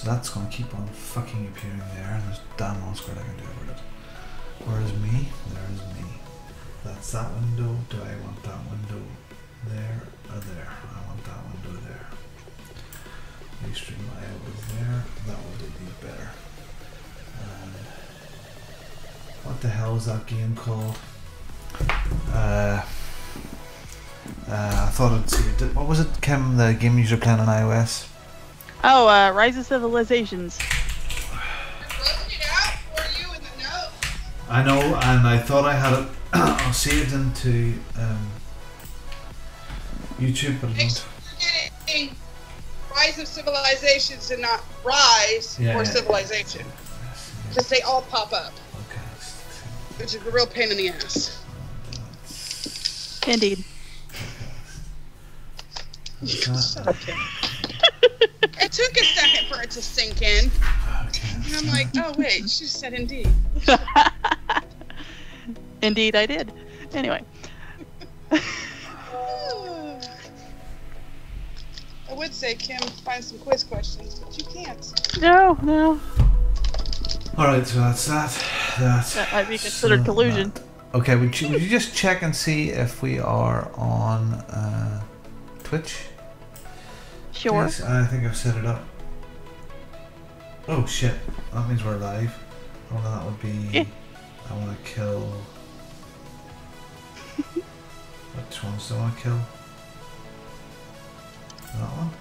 So that's going to keep on fucking appearing there, and there's damn well squared I can do about it. Where is me? There is me. That's that window. Do I want that window there or there? I want that window there. Restream layout is there. That will be better. And what the hell is that game called? I thought it'd see. What was it, Kim? The game you were playing on iOS? Oh, Rise of Civilizations. I know, and I thought I had it saved into YouTube, but I don't. You're getting Rise of Civilizations and not Rise or Civilization. Because they all pop up. Okay. Which is a real pain in the ass. Indeed. Shut up, Kim. It took a second for it to sink in. Okay. And I'm like, oh wait, she said indeed. Indeed, I did. Anyway. I would say, Kim, find some quiz questions, but you can't. No. Alright, so that's that. That might be considered collusion. Okay, would you just check and see if we are on Twitch? Sure. Yes, I think I've set it up. Oh shit, that means we're live. Oh, that would be... I want to kill... Which ones do I want to kill? That one?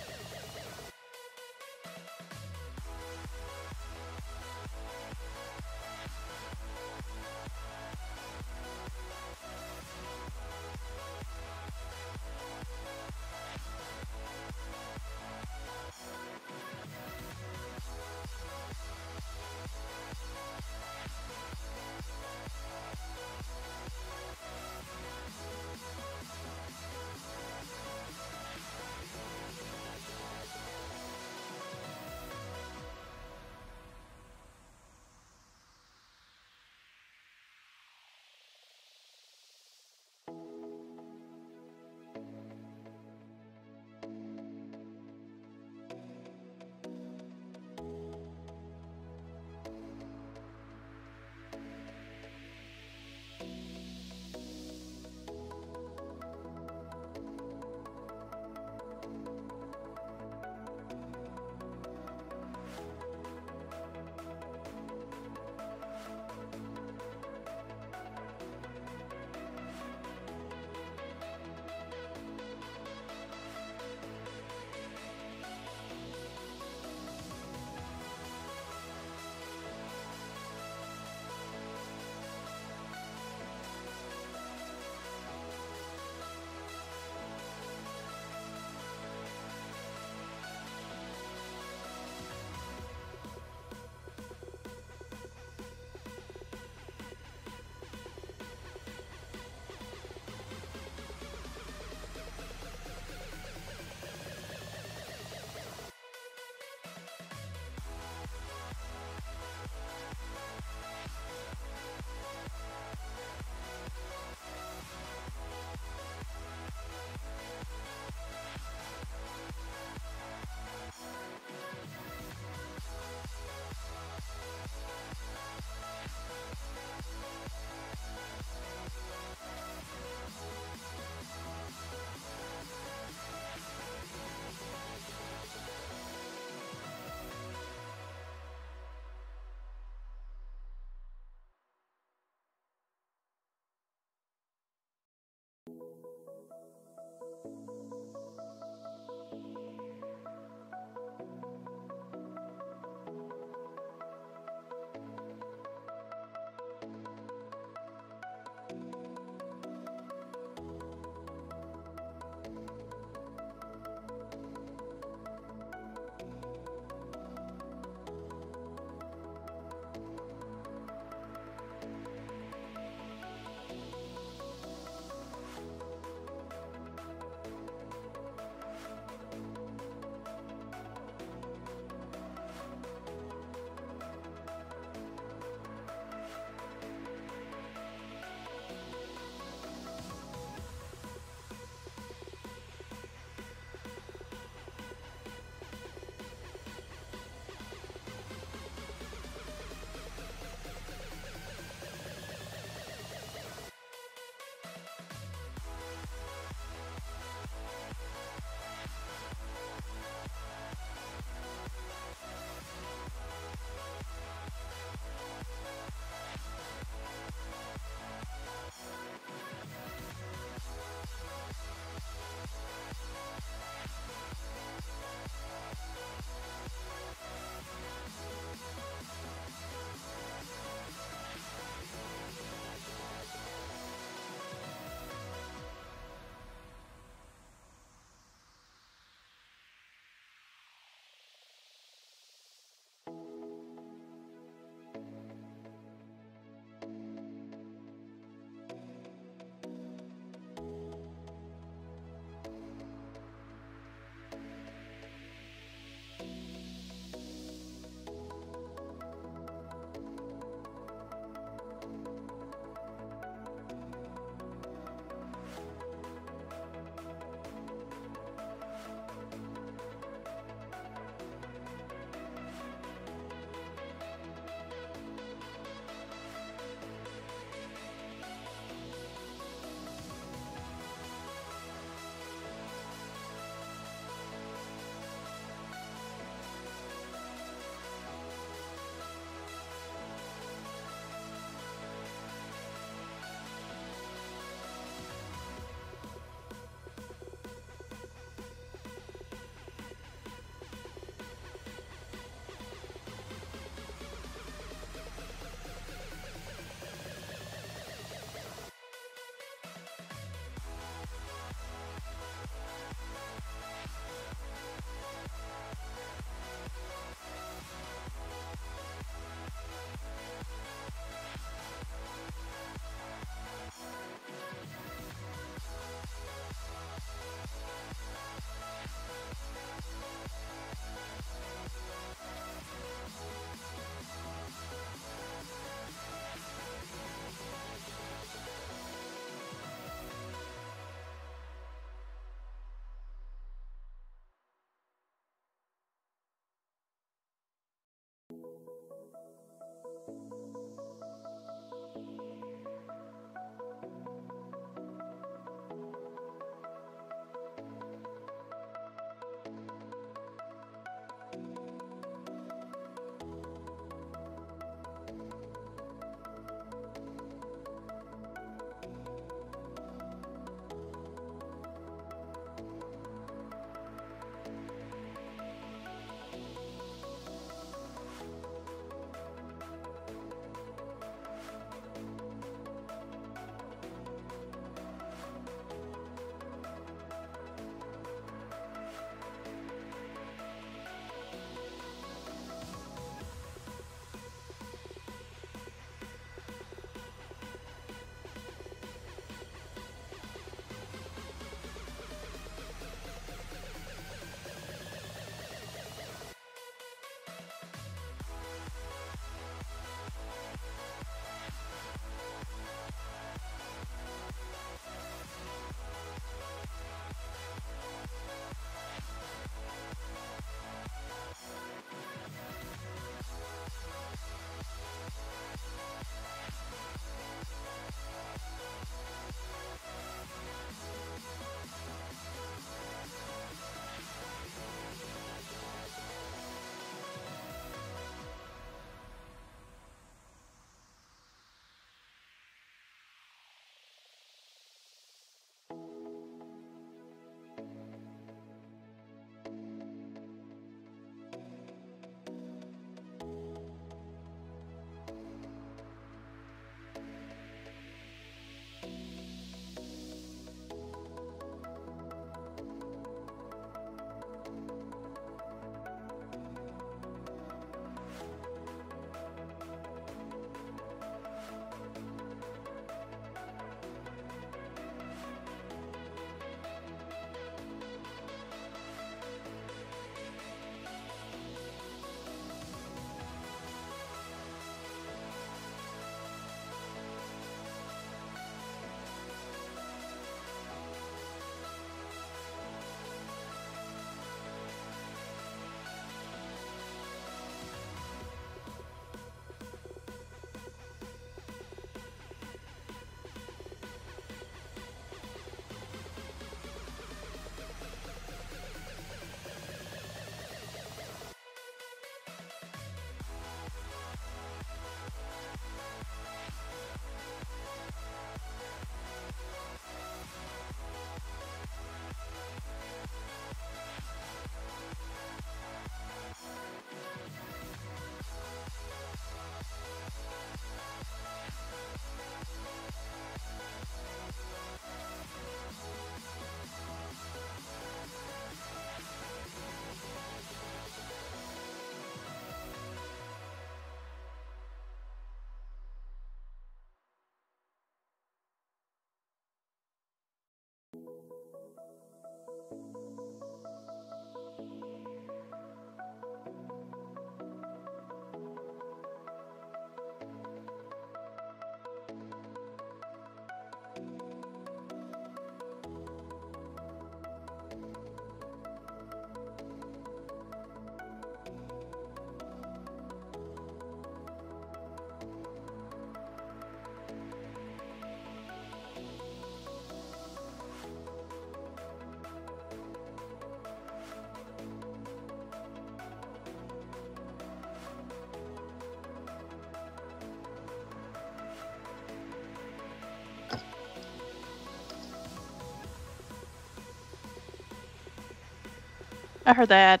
I heard that.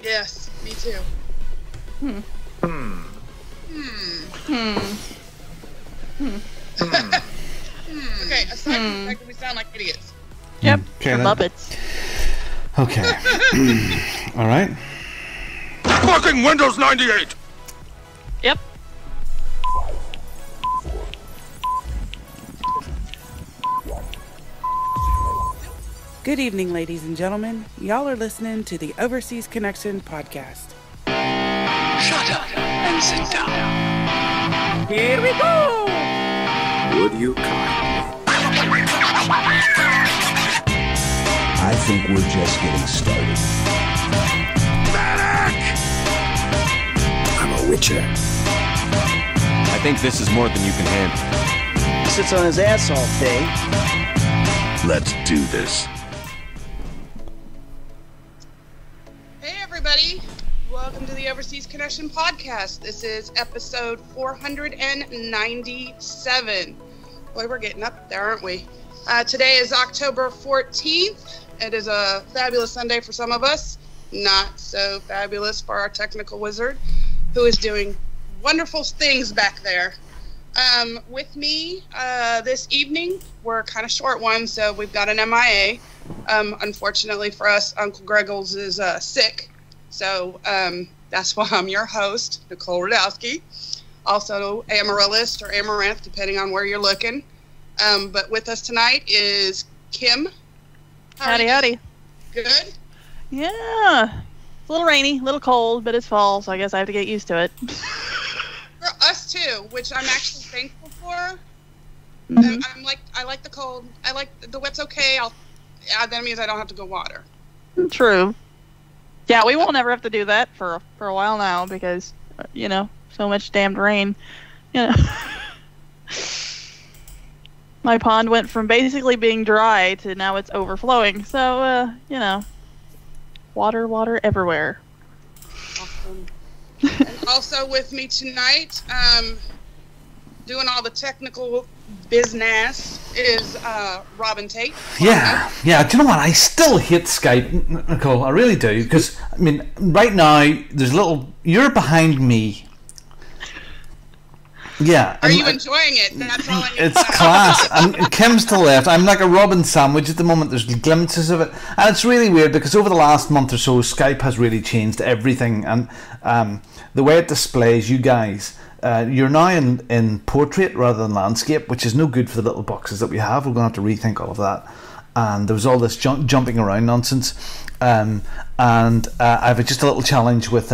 Yes, me too. Okay, aside from the fact that we sound like idiots. Yep. Okay, then. Muppets. Okay. All right. Fucking Windows 98! Yep. Good evening, ladies and gentlemen. Y'all are listening to the Overseas Connection podcast. Shut up and sit down. Here we go! Would you kindly? I think we're just getting started. Medic! I'm a witcher. I think this is more than you can handle. He sits on his ass all day. Let's do this. Hey, everybody. Welcome to the Overseas Connection podcast. This is episode 497. Boy, we're getting up there, aren't we? Today is October 14th. It is a fabulous Sunday for some of us. Not so fabulous for our technical wizard, who is doing wonderful things back there. With me this evening, we're kind of short one, so we've got an MIA. Unfortunately for us, Uncle Greggles is sick. So that's why I'm your host, Nicole Radowski. Also Amaryllis or Amaranth, depending on where you're looking. But with us tonight is Kim. Howdy. Good? Yeah. It's a little rainy, a little cold, but it's fall, so I guess I have to get used to it. For us too, which I'm actually thankful for. Mhm. I like the cold. I like the wet's okay. That means I don't have to go water. True. Yeah, we won't ever have to do that for a while now because, so much damned rain. My pond went from basically being dry to now it's overflowing. So, water everywhere. Awesome. And also with me tonight, doing all the technical business is Robin Tate. Yeah. Do you know what? I still hate Skype, Nicole. I really do. Because, right now, you're behind me. Yeah. Are you enjoying it? That's all I need It's to know. class. And Kim's to the left. I'm like a Robin sandwich at the moment. There's glimpses of it. And it's really weird because over the last month or so, Skype has really changed everything. And the way it displays you guys, you're now in portrait rather than landscape, which is no good for the little boxes that we have. We're going to have to rethink all of that. And there was all this jumping around nonsense. And I have just a little challenge with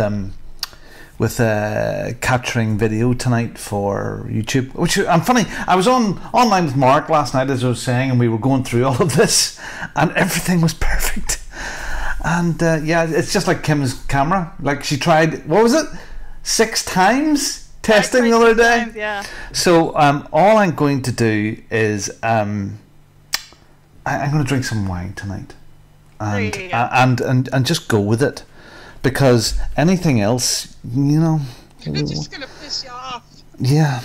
capturing video tonight for YouTube, which I'm funny. I was online with Mark last night, as I was saying, and we were going through all of this, and everything was perfect. And it's just like Kim's camera. Like she tried, what was it, 6 times testing the other day. Times, yeah. So all I'm going to do is I'm going to drink some wine tonight, There you go. and just go with it. Because anything else, It's just going to piss you off. Yeah.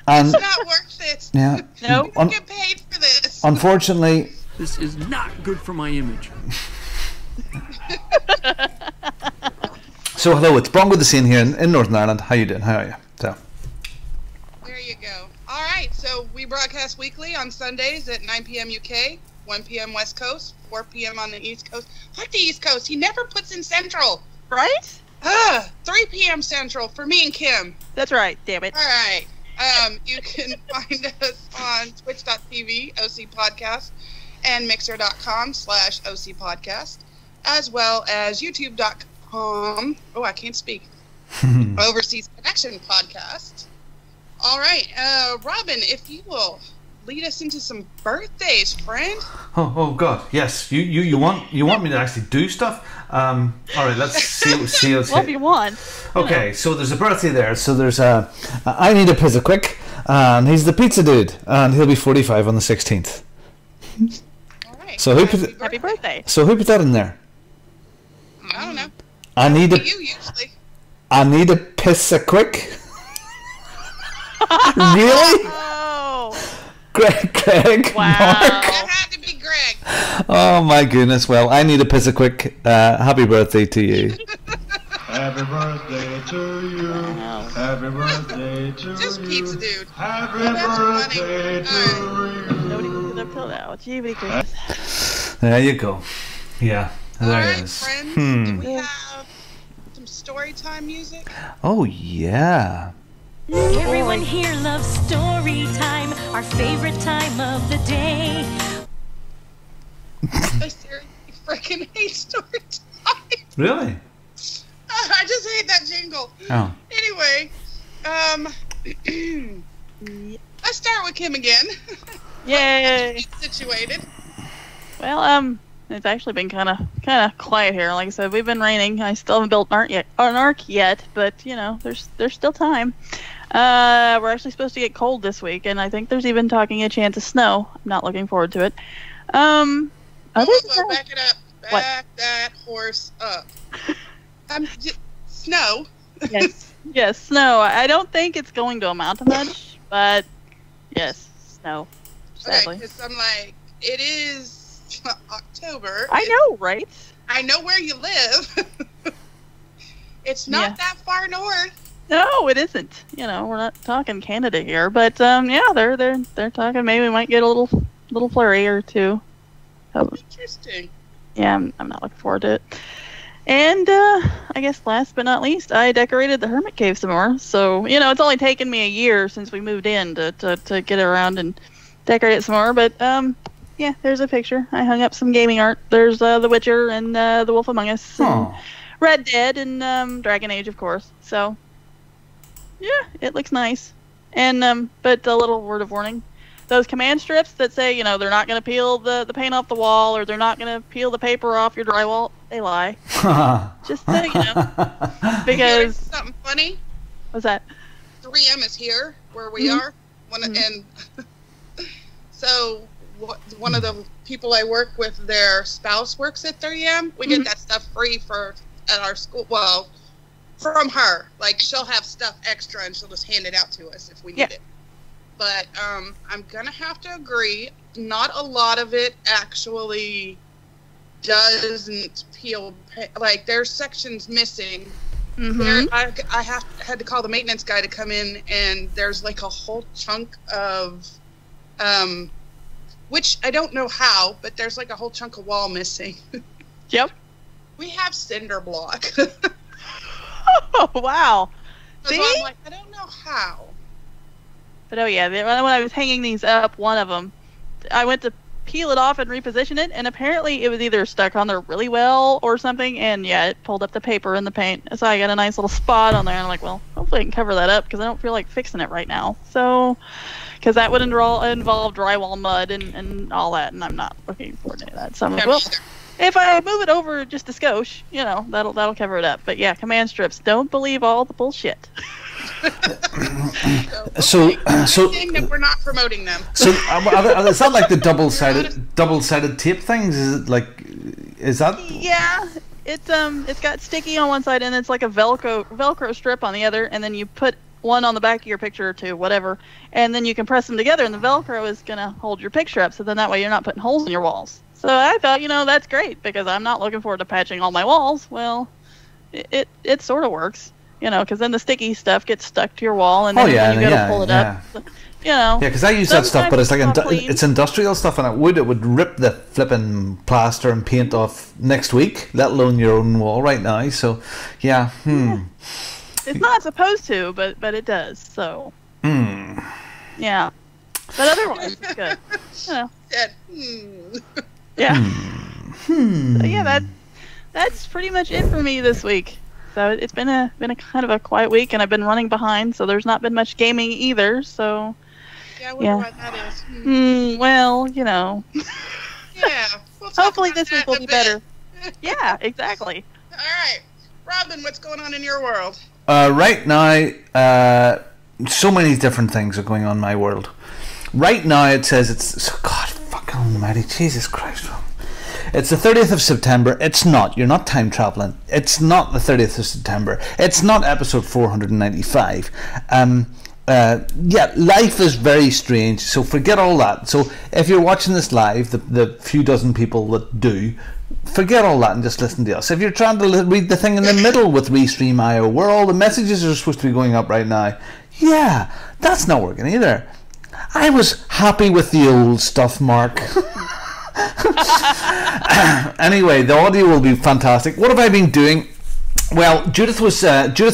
And It's not worth it. yeah. Nope. You don't get paid for this. Unfortunately, This is not good for my image. so hello, it's Brongo the Scene here in Northern Ireland. How you doing? How are you? So. There you go. All right, so we broadcast weekly on Sundays at 9 p.m. UK, 1 p.m. West Coast, 4 p.m. on the East Coast. Fuck the East Coast. He never puts in Central. Right? 3 p.m. Central for me and Kim. That's right, damn it. All right. You can find us on twitch.tv, OC Podcast, and mixer.com/OC Podcast, as well as youtube.com. Oh, I can't speak. Overseas Connection Podcast. All right. Robin, if you will lead us into some birthdays, friend. Oh God, yes. You want me to actually do stuff? All right, let's see. Well, if you want. Okay, so there's a birthday there. So there's I need a pizza quick, and he's the pizza dude, and he'll be 45 on the 16th. All right. So who put Happy birthday. So who put that in there? I don't know. I need You usually. a pizza quick. Really? Oh. Greg, Wow. Mark. That had to be Greg. Thanks. Oh my goodness. Well, I need a piss of quick. Happy birthday to you. Happy birthday to you. Happy birthday to Just you. pizza, dude. Happy That's birthday funny. to you. Nobody picked it up till now. Gee, Christmas. There you go. Yeah, there Alright, it is. friends, do we have some story time music? Oh yeah. Everyone here loves story time, our favorite time of the day. I seriously freaking hate story time. Really? I just hate that jingle. Oh. Anyway, let's start with Kim again. Yay! Situated. Well, it's actually been kind of quiet here. Like I said, we've been raining. I still haven't built an ark yet, but you know, there's still time. We're actually supposed to get cold this week, and I think there's even talking a chance of snow. I'm not looking forward to it. Other than that, Back it up. Back What? that horse up. Snow. yes, snow. I don't think it's going to amount to much, but yes, snow. Sadly. Okay, because I'm like, it is October. I know, right? I know where you live. It's not that far north. No, it isn't. You know, we're not talking Canada here, but yeah, they're talking. Maybe we might get a little flurry or two. Interesting. Yeah, I'm not looking forward to it. And I guess last but not least, I decorated the hermit cave some more. So you know, it's only taken me a year since we moved in to get around and decorate it some more. But yeah, there's a picture. I hung up some gaming art. There's The Witcher and The Wolf Among Us, and Red Dead, and Dragon Age, of course. So yeah, it looks nice. And but a little word of warning. Those command strips that say, you know, they're not going to peel the paint off the wall, or they're not going to peel the paper off your drywall, they lie. Just so you know. Because... Something funny? What's that? 3M is here, where we are. And so one of the people I work with, their spouse works at 3M. We get that stuff free at our school. Well, from her. Like, she'll have stuff extra, and she'll just hand it out to us if we need it. But I'm going to have to agree, not a lot of it actually doesn't peel. Like, there's sections missing. There, I had to call the maintenance guy to come in, and there's like a whole chunk of, which I don't know how, but there's like a whole chunk of wall missing. Yep. We have cinder block. Oh, wow. So I'm like, I don't know how. But oh yeah, when I was hanging these up, one of them, I went to peel it off and reposition it, and apparently it was either stuck on there really well or something, and yeah, it pulled up the paper and the paint. So I got a nice little spot on there, and I'm like, well, hopefully I can cover that up, because I don't feel like fixing it right now. So, because that would involve drywall mud and all that, and I'm not looking forward to that. So I'm like, well, if I move it over just a skosh, you know, that'll cover it up. But yeah, command strips, don't believe all the bullshit. So that we're not promoting them. So is that like the double-sided tape things? Is that? Yeah, it's got sticky on one side, and it's like a Velcro strip on the other, and then you put one on the back of your picture or two, whatever, and then you can press them together, and the Velcro is gonna hold your picture up, so then that way you're not putting holes in your walls. So I thought, you know, that's great, because I'm not looking forward to patching all my walls. Well, it sort of works. You know, because then the sticky stuff gets stuck to your wall, and then you gotta pull it up. You know. Yeah, because I use that stuff, but it's like it's industrial stuff, and it would rip the flipping plaster and paint off next week, let alone your own wall right now. So, yeah. It's not supposed to, but it does. So. Yeah. But otherwise, it's good. You know. Yeah. So yeah, that's pretty much it for me this week. So it's been a kind of a quiet week, and I've been running behind, so there's not been much gaming either. So yeah, I wonder why that is. Well, you know. Yeah. Hopefully this week will be better. Yeah, exactly. All right, Robin, what's going on in your world? Right now, so many different things are going on in my world. Right now, it says it's God fucking almighty, Jesus Christ. It's the 30th of September. It's not. You're not time traveling. It's not the 30th of September. It's not episode 495. yeah, life is very strange, so forget all that. So if you're watching this live, the few dozen people that do, forget all that and just listen to us. If you're trying to read the thing in the middle with Restream.io, where all the messages are supposed to be going up right now, yeah, that's not working either. I was happy with the old stuff, Mark. Anyway, the audio will be fantastic. What have I been doing? Well, Judith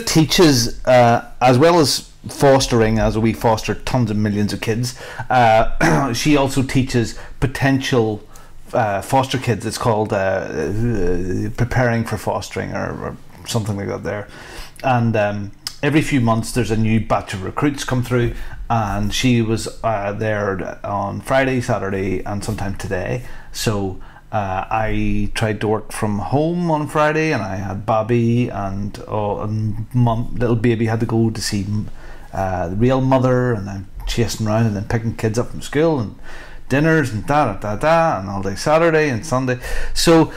teaches as well as fostering, as we foster tons of millions of kids. She also teaches potential foster kids. It's called Preparing for Fostering or something like that there. And every few months there's a new batch of recruits come through, and she was there on Friday, Saturday and sometime today. So I tried to work from home on Friday, and I had Bobby and mum, little baby had to go to see the real mother, and I'm chasing around and then picking kids up from school and dinners and and all day Saturday and Sunday. So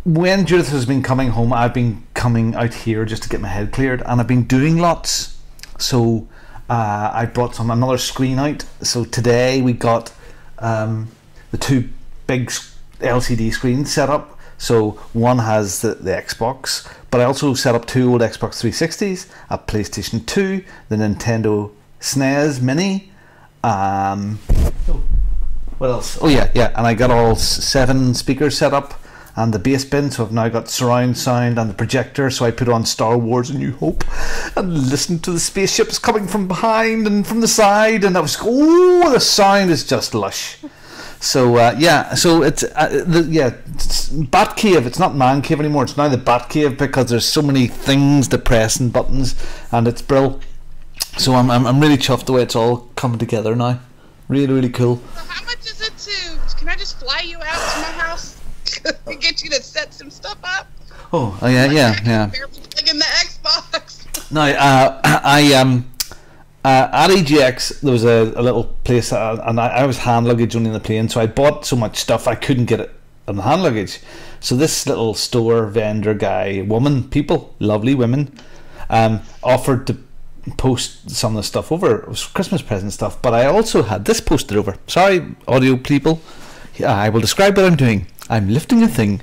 when Judith has been coming home, I've been coming out here just to get my head cleared, and I've been doing lots. So I brought another screen out. So today we got the two big LCD screens set up. So one has the Xbox, but I also set up two old Xbox 360s, a PlayStation 2, the Nintendo SNES Mini. What else? Oh yeah, and I got all 7 speakers set up and the bass bin, so I've now got surround sound and the projector, so I put on Star Wars A New Hope and listened to the spaceships coming from behind and from the side, and that was, oh, the sound is just lush. So so it's it's Bat Cave. It's not Man Cave anymore. It's now the Bat Cave because there's so many things to press and buttons, and it's brill. So I'm really chuffed the way it's all coming together now. Really cool. So how much is it to? Can I just fly you out to my house and get you to set some stuff up? Oh yeah. Barely plugging the Xbox. No, at EGX there was a little place, and I was hand luggage only in the plane, so I bought so much stuff I couldn't get it on the hand luggage. So this little store vendor guy, people, lovely women, offered to post some of the stuff over. It was Christmas present stuff, but I also had this posted over. Sorry, audio people, I will describe what I'm doing. I'm lifting a thing.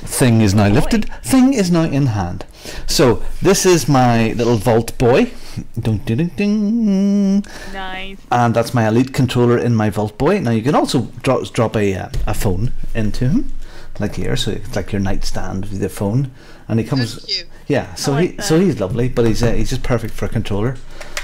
Thing is now lifted. Thing is now in hand. So this is my little Vault Boy. Ding, ding, ding. Nice. And that's my Elite controller in my Vault Boy. Now you can also drop a phone into him, like here. So it's like your nightstand with your phone, and he comes. That's cute. Yeah. So he's lovely, but he's just perfect for a controller.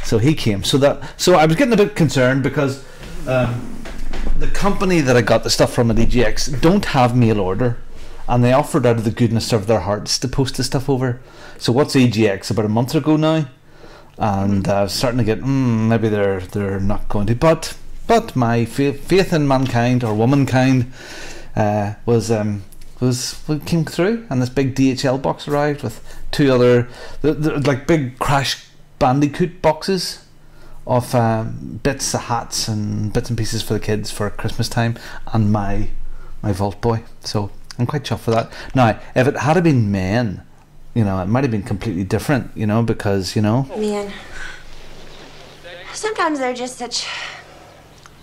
So he came. So I was getting a bit concerned because the company that I got the stuff from at EGX don't have mail order. And they offered out of the goodness of their hearts to post the stuff over. So what's EGX? About a month ago now, and I was starting to get maybe they're not going to. But my faith in mankind or womankind came through, and this big DHL box arrived with 2 other like big Crash Bandicoot boxes of bits of hats and bits and pieces for the kids for Christmas time, and my Vault Boy. So I'm quite chuffed for that. Now, if it had been men, it might have been completely different, because, Man, sometimes they're just such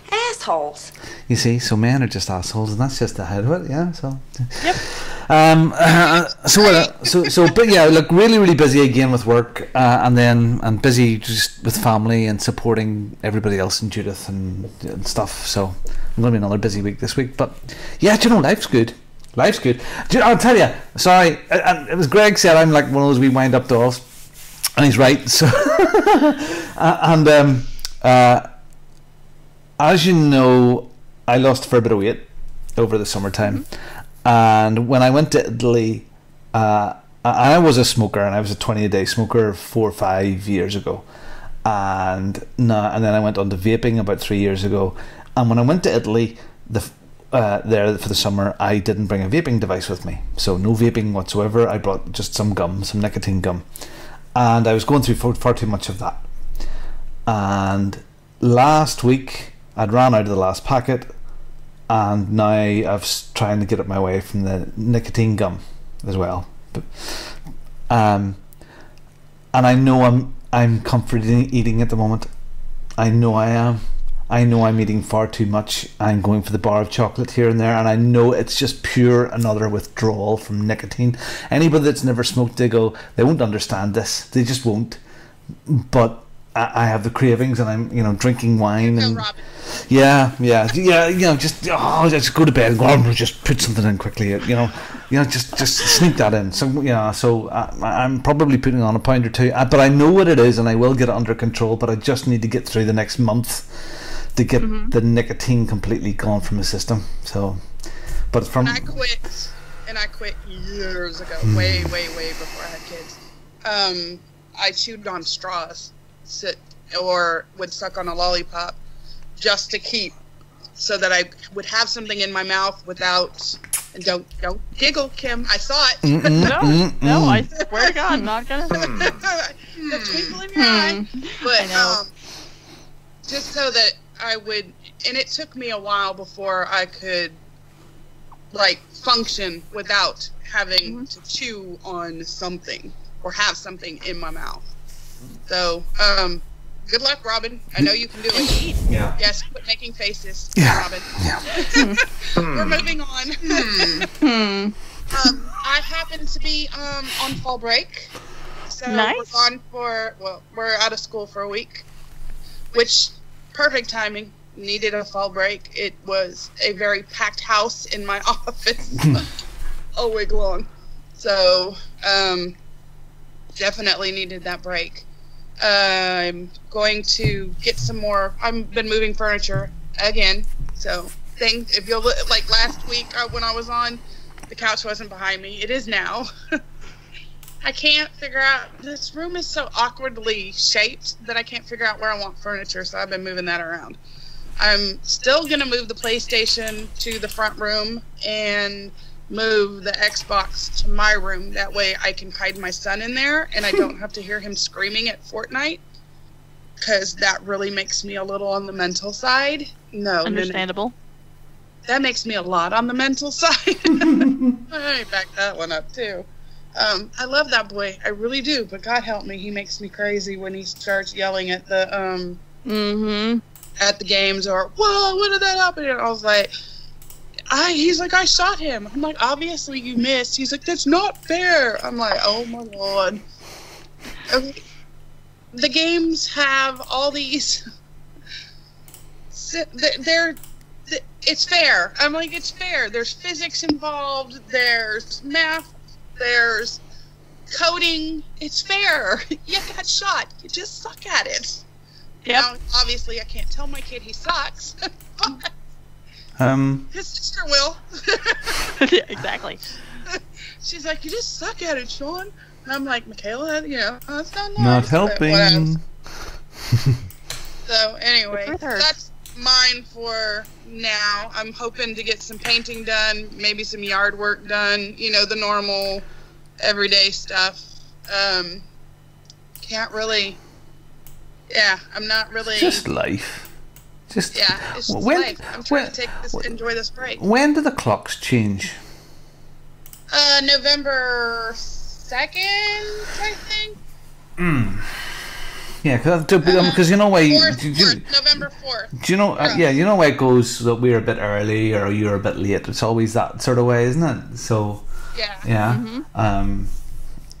assholes. You see, so men are just assholes, and that's just the head of it, yeah, so. Yep. But yeah, look, really busy again with work, and then I'm busy just with family and supporting everybody else and Judith and stuff, so I'm going to be another busy week this week, but yeah, life's good. Life's good. I'll tell you, sorry, and it was Greg said I'm like one of those wee wind up dolls, and he's right. So as you know, I lost a fair bit of weight over the summertime, and when I went to Italy, I was a smoker, and I was a 20-a-day smoker 4 or 5 years ago, and then I went on to vaping about 3 years ago, and when I went to Italy, there for the summer, I didn't bring a vaping device with me, so no vaping whatsoever. I brought just some gum, some nicotine gum, and I was going through far too much of that. And last week I'd ran out of the last packet, and now I'm trying to get it my way from the nicotine gum as well. But, and I know I'm comfort eating at the moment. I know I am. I know I'm eating far too much. I'm going for the bar of chocolate here and there, and I know it's just pure another withdrawal from nicotine. Anybody that's never smoked, they won't understand this. They just won't. But I have the cravings, and I'm, drinking wine and yeah. Just go to bed and go, just put something in quickly. Just sneak that in. So I'm probably putting on a pound or two, but I know what it is, and I will get it under control. But I just need to get through the next month to get the nicotine completely gone from the system. So, but from I quit years ago, way before I had kids. I chewed on straws, or would suck on a lollipop, just to keep, so that I would have something in my mouth without. And don't giggle, Kim. I saw it. No, I swear to God, I'm not gonna. The twinkle in your eye. But just so that I would, and it took me a while before I could, function without having to chew on something or have something in my mouth. So, good luck, Robin. I know you can do it. Yeah. Yes, quit making faces, yeah. Robin. Yeah. We're moving on. I happen to be on fall break. So nice. We're out of school for a week, which perfect timing. Needed a fall break. It was a very packed house in my office all week long. So, definitely needed that break. I'm going to get some more. I've been moving furniture again. So, if you'll look, last week when I was on, the couch wasn't behind me. It is now. I can't figure out. This room is so awkwardly shaped that I can't figure out where I want furniture. So I've been moving that around. I'm still gonna move the PlayStation to the front room and move the Xbox to my room. That way I can hide my son in there and I don't have to hear him screaming at Fortnite, because that really makes me a little on the mental side. No. Understandable. That makes me a lot on the mental side. Let me back that one up too. I love that boy. I really do, but God help me, he makes me crazy when he starts yelling at the at the games, or whoa, what did that happen? And I was like, he's like, I shot him. I'm like, obviously you missed. He's like, that's not fair. I'm like, oh my Lord. The games have all these. It's fair. I'm like, it's fair. There's physics involved. There's math. There's coding. It's fair. You got shot. You just suck at it. Yep. Now, obviously, I can't tell my kid he sucks. His sister will. Yeah, exactly. She's like, you just suck at it, Sean. And I'm like, Michaela, that's not nice. Not helping. So, anyway, that's mine for now. I'm hoping to get some painting done, maybe some yard work done, the normal, everyday stuff. Can't really... Yeah, I'm not really... Just life. It's just life. I'm trying to enjoy this break. When do the clocks change? November 2nd, I think. Yeah, because you know why... November 4th. Do you know... you know why it goes that we're a bit early or you're a bit late. It's always that sort of way, isn't it? So... Yeah. Mm-hmm.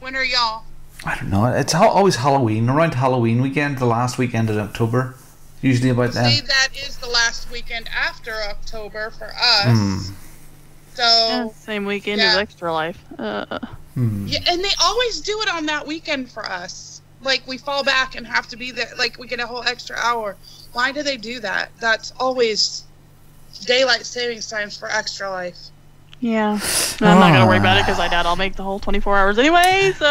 When are y'all? I don't know. It's always Halloween, around Halloween weekend, the last weekend in October. Usually about then. See, that is the last weekend after October for us. So same weekend as Extra Life. Yeah, and they always do it on that weekend for us. We fall back and have to be there. We get a whole extra hour. Why do they do that? That's always daylight savings times for Extra Life. Yeah, I'm not gonna worry about it because I doubt I'll make the whole 24 hours anyway. So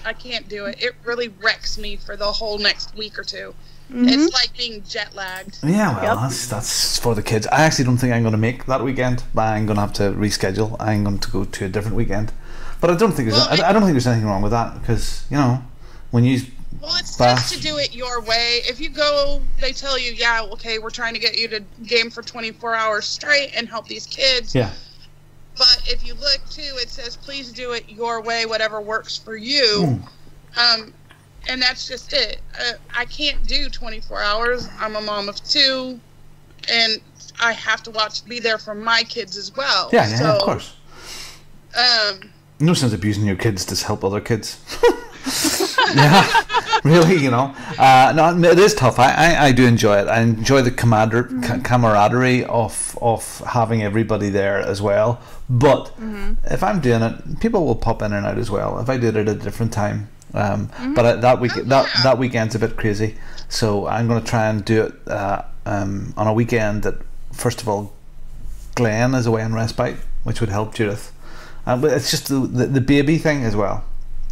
I can't do it. It really wrecks me for the whole next week or two. It's like being jet lagged. Yeah, well, that's for the kids. I actually don't think I'm going to make that weekend. I'm going to have to reschedule. I'm going to go to a different weekend. But I don't think there's anything wrong with that, because when you. Well, it's tough to do it your way. If you go, they tell you, okay, we're trying to get you to game for 24 hours straight and help these kids. Yeah. But if you look, too, it says, please do it your way, whatever works for you. And that's just it. I can't do 24 hours. I'm a mom of 2, and I have to be there for my kids as well. Yeah, of course. No sense abusing your kids to help other kids. Yeah, really, No, it is tough. I do enjoy it. I enjoy the camaraderie of having everybody there as well. But if I'm doing it, people will pop in and out as well. If I do it at a different time. But that weekend's a bit crazy, so I'm going to try and do it on a weekend that, first of all, Glenn is away on respite, which would help Judith. But it's just the baby thing as well.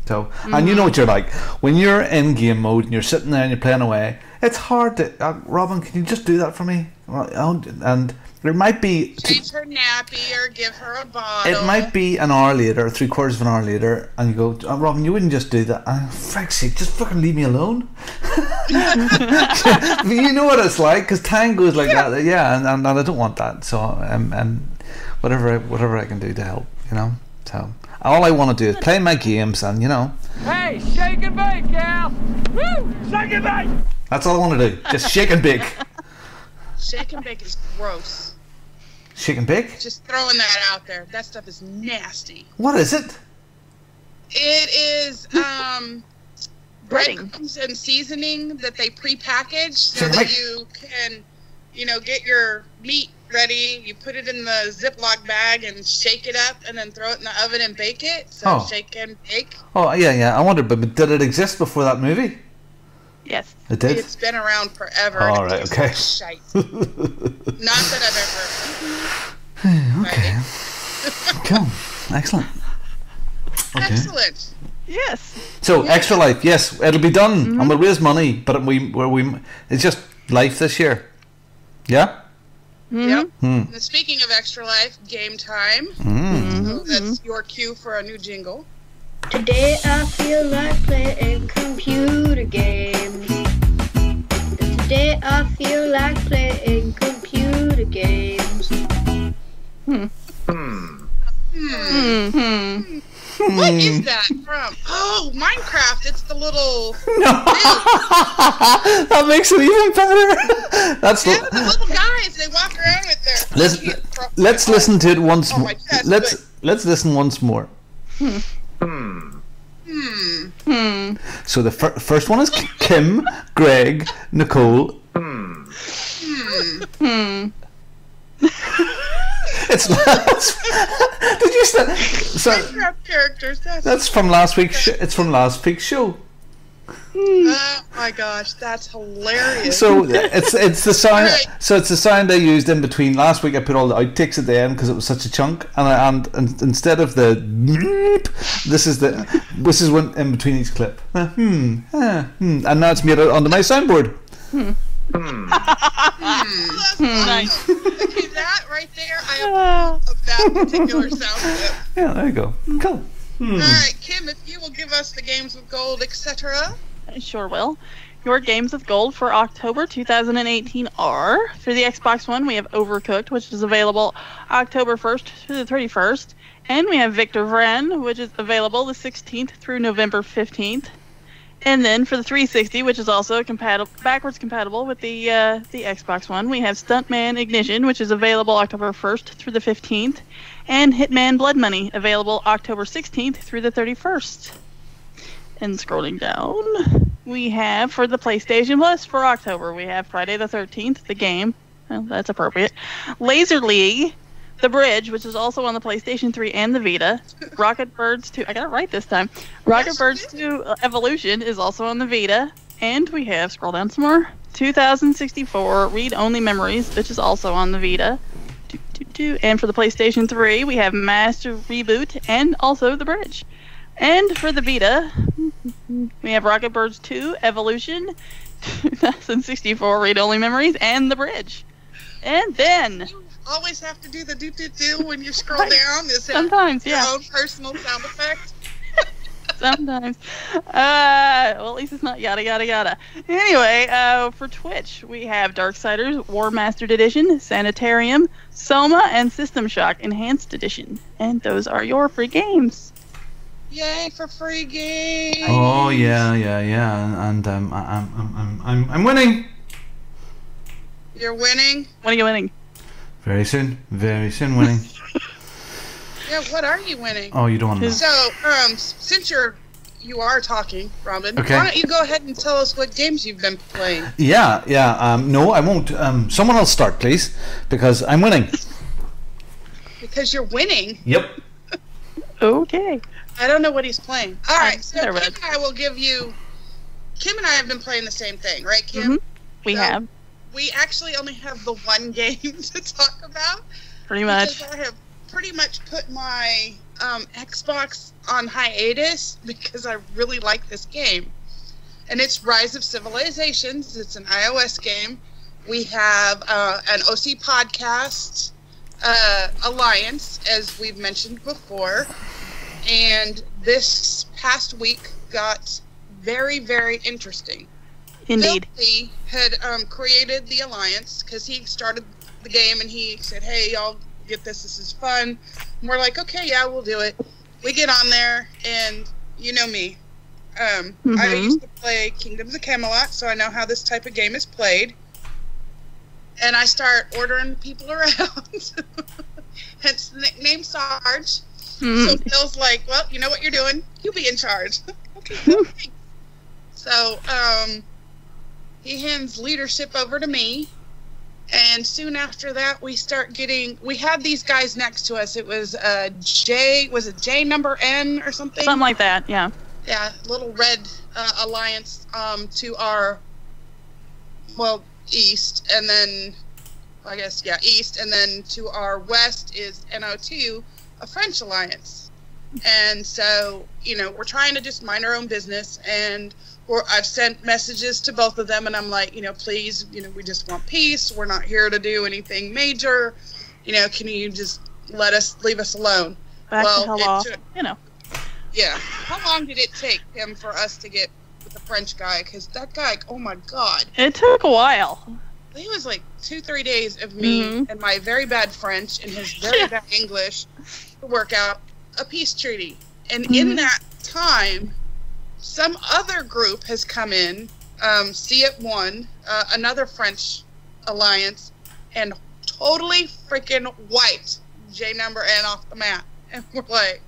So, and you know what you're like when you're in game mode and you're sitting there and you're playing away. It's hard to Robin, can you just do that for me? And there might be change her nappy or give her a bottle. It might be an hour later, 3/4 of an hour later, and you go, Robin, you wouldn't just do that. For fuck's sake, just fucking leave me alone. You know what it's like, because time goes like that. Yeah, and I don't want that. So and whatever I can do to help, So all I want to do is play my games and Hey, shake and bake, Cal! Woo! Shake and bake! That's all I want to do. Just shake and bake. Shake and bake is gross. Shake and bake? Just throwing that out there. That stuff is nasty. What is it? It is breadcrumbs and seasoning that they pre-package so that you can, get your meat ready. You put it in the Ziploc bag and shake it up and then throw it in the oven and bake it. So shake and bake. Oh, yeah. I wondered, but did it exist before that movie? Yes. It did? It's been around forever. All right, okay. Shite. Not that I've ever... Okay. Cool. Excellent. Okay. Excellent. Yes. So, Extra Life, yes, it'll be done, and we'll raise money, but it's just life this year. Yeah? Yep. Speaking of Extra Life, game time. So that's your cue for a new jingle. Today I feel like playing computer games. Today I feel like playing computer games. What is that from? Oh, Minecraft. It's the little... No. That makes it even better. That's the little guys. They walk around with their... Let's listen to it once more. Let's listen once more. So the first one is Kim, Greg, Nicole. Did you say? So characters. That's from last week's. It's from last week's show. Oh my gosh, that's hilarious. So it's the sound. Right. So it's the sound I used in between. Last week I put all the outtakes at the end because it was such a chunk, and instead of the this is when in between each clip. And now it's made onto my soundboard. Nice. Okay, that right there, I approve of that particular sound clip. Yeah, there you go. Cool. Alright, Kim, if you will give us the games with gold, etc. I sure will. Your games with gold for October 2018 are, for the Xbox One, we have Overcooked, which is available October 1st through the 31st. And we have Victor Vran, which is available the 16th through November 15th. And then for the 360, which is also backwards compatible with the Xbox One, we have Stuntman Ignition, which is available October 1st through the 15th, and Hitman Blood Money, available October 16th through the 31st. And scrolling down, we have for the PlayStation Plus for October, we have Friday the 13th, the game, well, that's appropriate, Laser League, The Bridge, which is also on the PlayStation 3 and the Vita. Rocket Birds 2, I got it right this time. Rocket Birds 2 Evolution is also on the Vita. And we have, scroll down some more, 2064 Read Only Memories, which is also on the Vita. And for the PlayStation 3, we have Master Reboot and also The Bridge. And for the Vita, we have Rocket Birds 2 Evolution, 2064 Read Only Memories, and The Bridge. And then... always have to do the do when you scroll down. Is sometimes, your own personal sound effect? Sometimes. Well, at least it's not yada yada yada. Anyway, for Twitch, we have Darksiders War Mastered Edition, Sanitarium, Soma, and System Shock Enhanced Edition. And those are your free games. Yay for free games! Oh yeah, and I'm winning. You're winning. When are you winning? Very soon winning. Yeah, what are you winning? Oh, you don't want to know. So, since you are talking, Robin, okay. Why don't you go ahead and tell us what games you've been playing? Yeah. No, I won't. Someone else start, please, because I'm winning. Because you're winning? Yep. Okay. I don't know what he's playing. All right, so Kim read. and I will give you... Kim and I have been playing the same thing, right, Kim? Mm-hmm. We have. We actually only have the one game to talk about. Pretty much. Because I have pretty much put my Xbox on hiatus because I really like this game. And it's Rise of Civilizations. It's an iOS game. We have an OC Podcast Alliance, as we've mentioned before. And this past week got very, very interesting. Indeed. Filthy had created the Alliance because he started the game and he said, hey, y'all get this. This is fun. And we're like, okay, yeah, we'll do it. We get on there and you know me. I used to play Kingdoms of Camelot, so I know how this type of game is played. And I start ordering people around. Hence the nickname Sarge. So Phil's like, well, you know what you're doing. You be in charge. Okay, thanks. So he hands leadership over to me. And soon after that, we had these guys next to us. It was J number N or something? Something like that, yeah. Yeah, little red alliance to our, east, and then, east, and then to our west is NO2, a French alliance. And so, we're trying to just mind our own business, and I've sent messages to both of them, and I'm like, please, we just want peace. We're not here to do anything major. Can you just leave us alone? Back the hell off. Yeah. How long did it take him for us to get with the French guy? Because that guy, oh my God. It took a while. It was like 2-3 days of me and my very bad French and his very bad English to work out a peace treaty. And in that time, some other group has come in, C1, another French alliance, and totally freaking wiped J number N off the map. And we're like,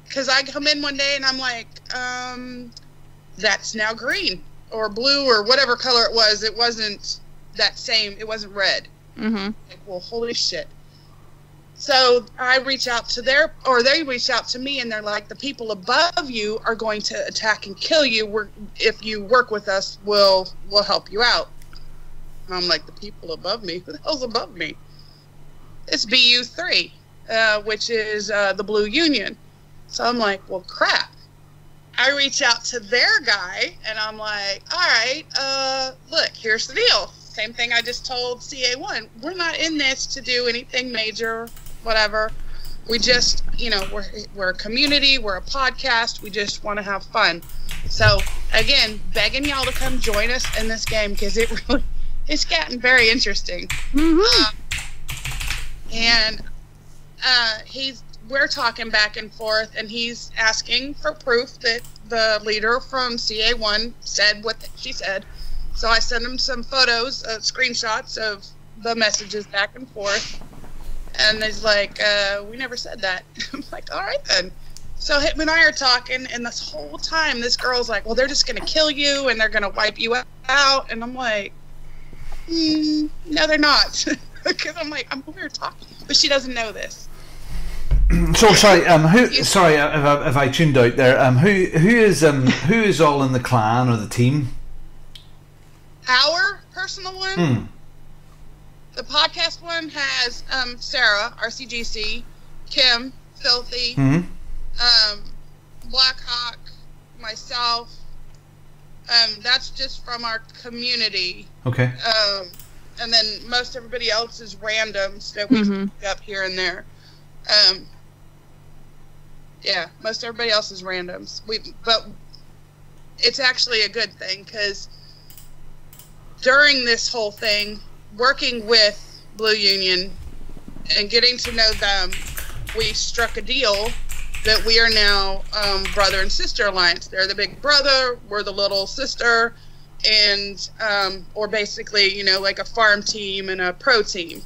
because I come in one day and I'm like, that's now green or blue or whatever color it was. It wasn't that same. It wasn't red. Like, well, holy shit. So I reach out to they reach out to me and they're like, the people above you are going to attack and kill you. If you work with us, we'll help you out. And I'm like, the people above me? Who the hell's above me? It's BU3, which is the Blue Union. So I'm like, well, crap. I reach out to their guy, and I'm like, all right, look, here's the deal. Same thing I just told CA1. We're not in this to do anything major, whatever. We just, we're a community, we're a podcast, we just want to have fun. So, again, begging y'all to come join us in this game, because it's getting very interesting. We're talking back and forth, and he's asking for proof that the leader from CA1 said what she said. So I sent him some photos, screenshots of the messages back and forth. And he's like, we never said that. I'm like, all right then. So him and I are talking, and this whole time this girl's like, well, they're just going to kill you, and they're going to wipe you out. And I'm like, no, they're not. Because I'm like, I'm over here talking. But she doesn't know this. So sorry, sorry if I tuned out there. Who is all in the clan or the team? Our personal one. The podcast one has Sarah, RCGC, Kim, Filthy, Blackhawk, myself. That's just from our community. Okay. And then most everybody else is randoms that we pick up here and there. Yeah, most everybody else is randoms. But it's actually a good thing, because during this whole thing, working with Blue Union and getting to know them, we struck a deal that we are now brother and sister alliance. They're the big brother, we're the little sister, and or basically, you know, like a farm team and a pro team.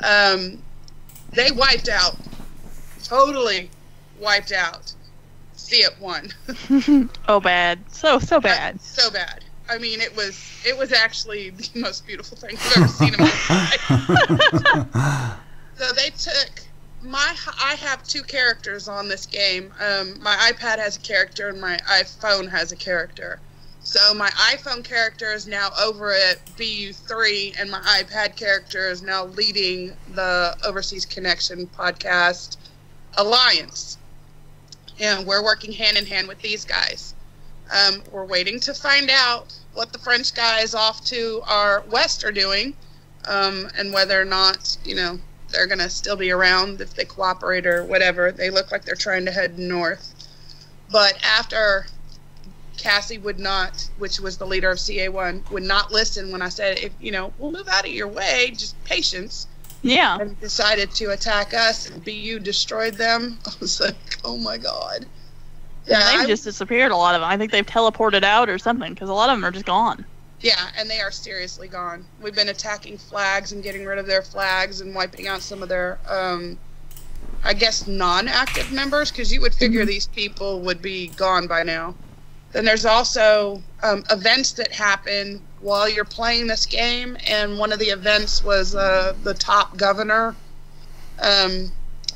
They wiped out, totally wiped out. Fiat won. Oh, bad. So bad. So bad. I mean, it was actually the most beautiful thing I've ever seen in my life. So they took I have two characters on this game. My iPad has a character and my iPhone has a character. So my iPhone character is now over at BU3 and my iPad character is now leading the Overseas Connection podcast alliance. And we're working hand in hand with these guys. We're waiting to find out what the French guys off to our west are doing, and whether or not, you know, they're going to still be around if they cooperate or whatever. They look like they're trying to head north. But after Cassie would not, which was the leader of CA1, would not listen when I said, if you know, we'll move out of your way, just patience. Yeah. And decided to attack us, and BU destroyed them. I was like, oh my god. Yeah, they've just disappeared, a lot of them. I think they've teleported out or something, because a lot of them are just gone. Yeah, and they are seriously gone. We've been attacking flags and getting rid of their flags and wiping out some of their, I guess, non-active members, because you would figure these people would be gone by now. Then there's also events that happen while you're playing this game, and one of the events was the top governor.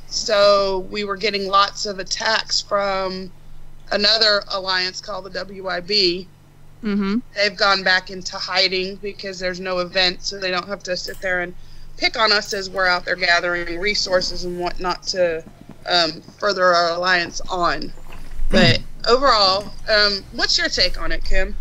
So we were getting lots of attacks from another alliance called the WIB. Mm-hmm. They've gone back into hiding because there's no event, so they don't have to sit there and pick on us as we're out there gathering resources and whatnot to further our alliance on. But overall, what's your take on it, Kim?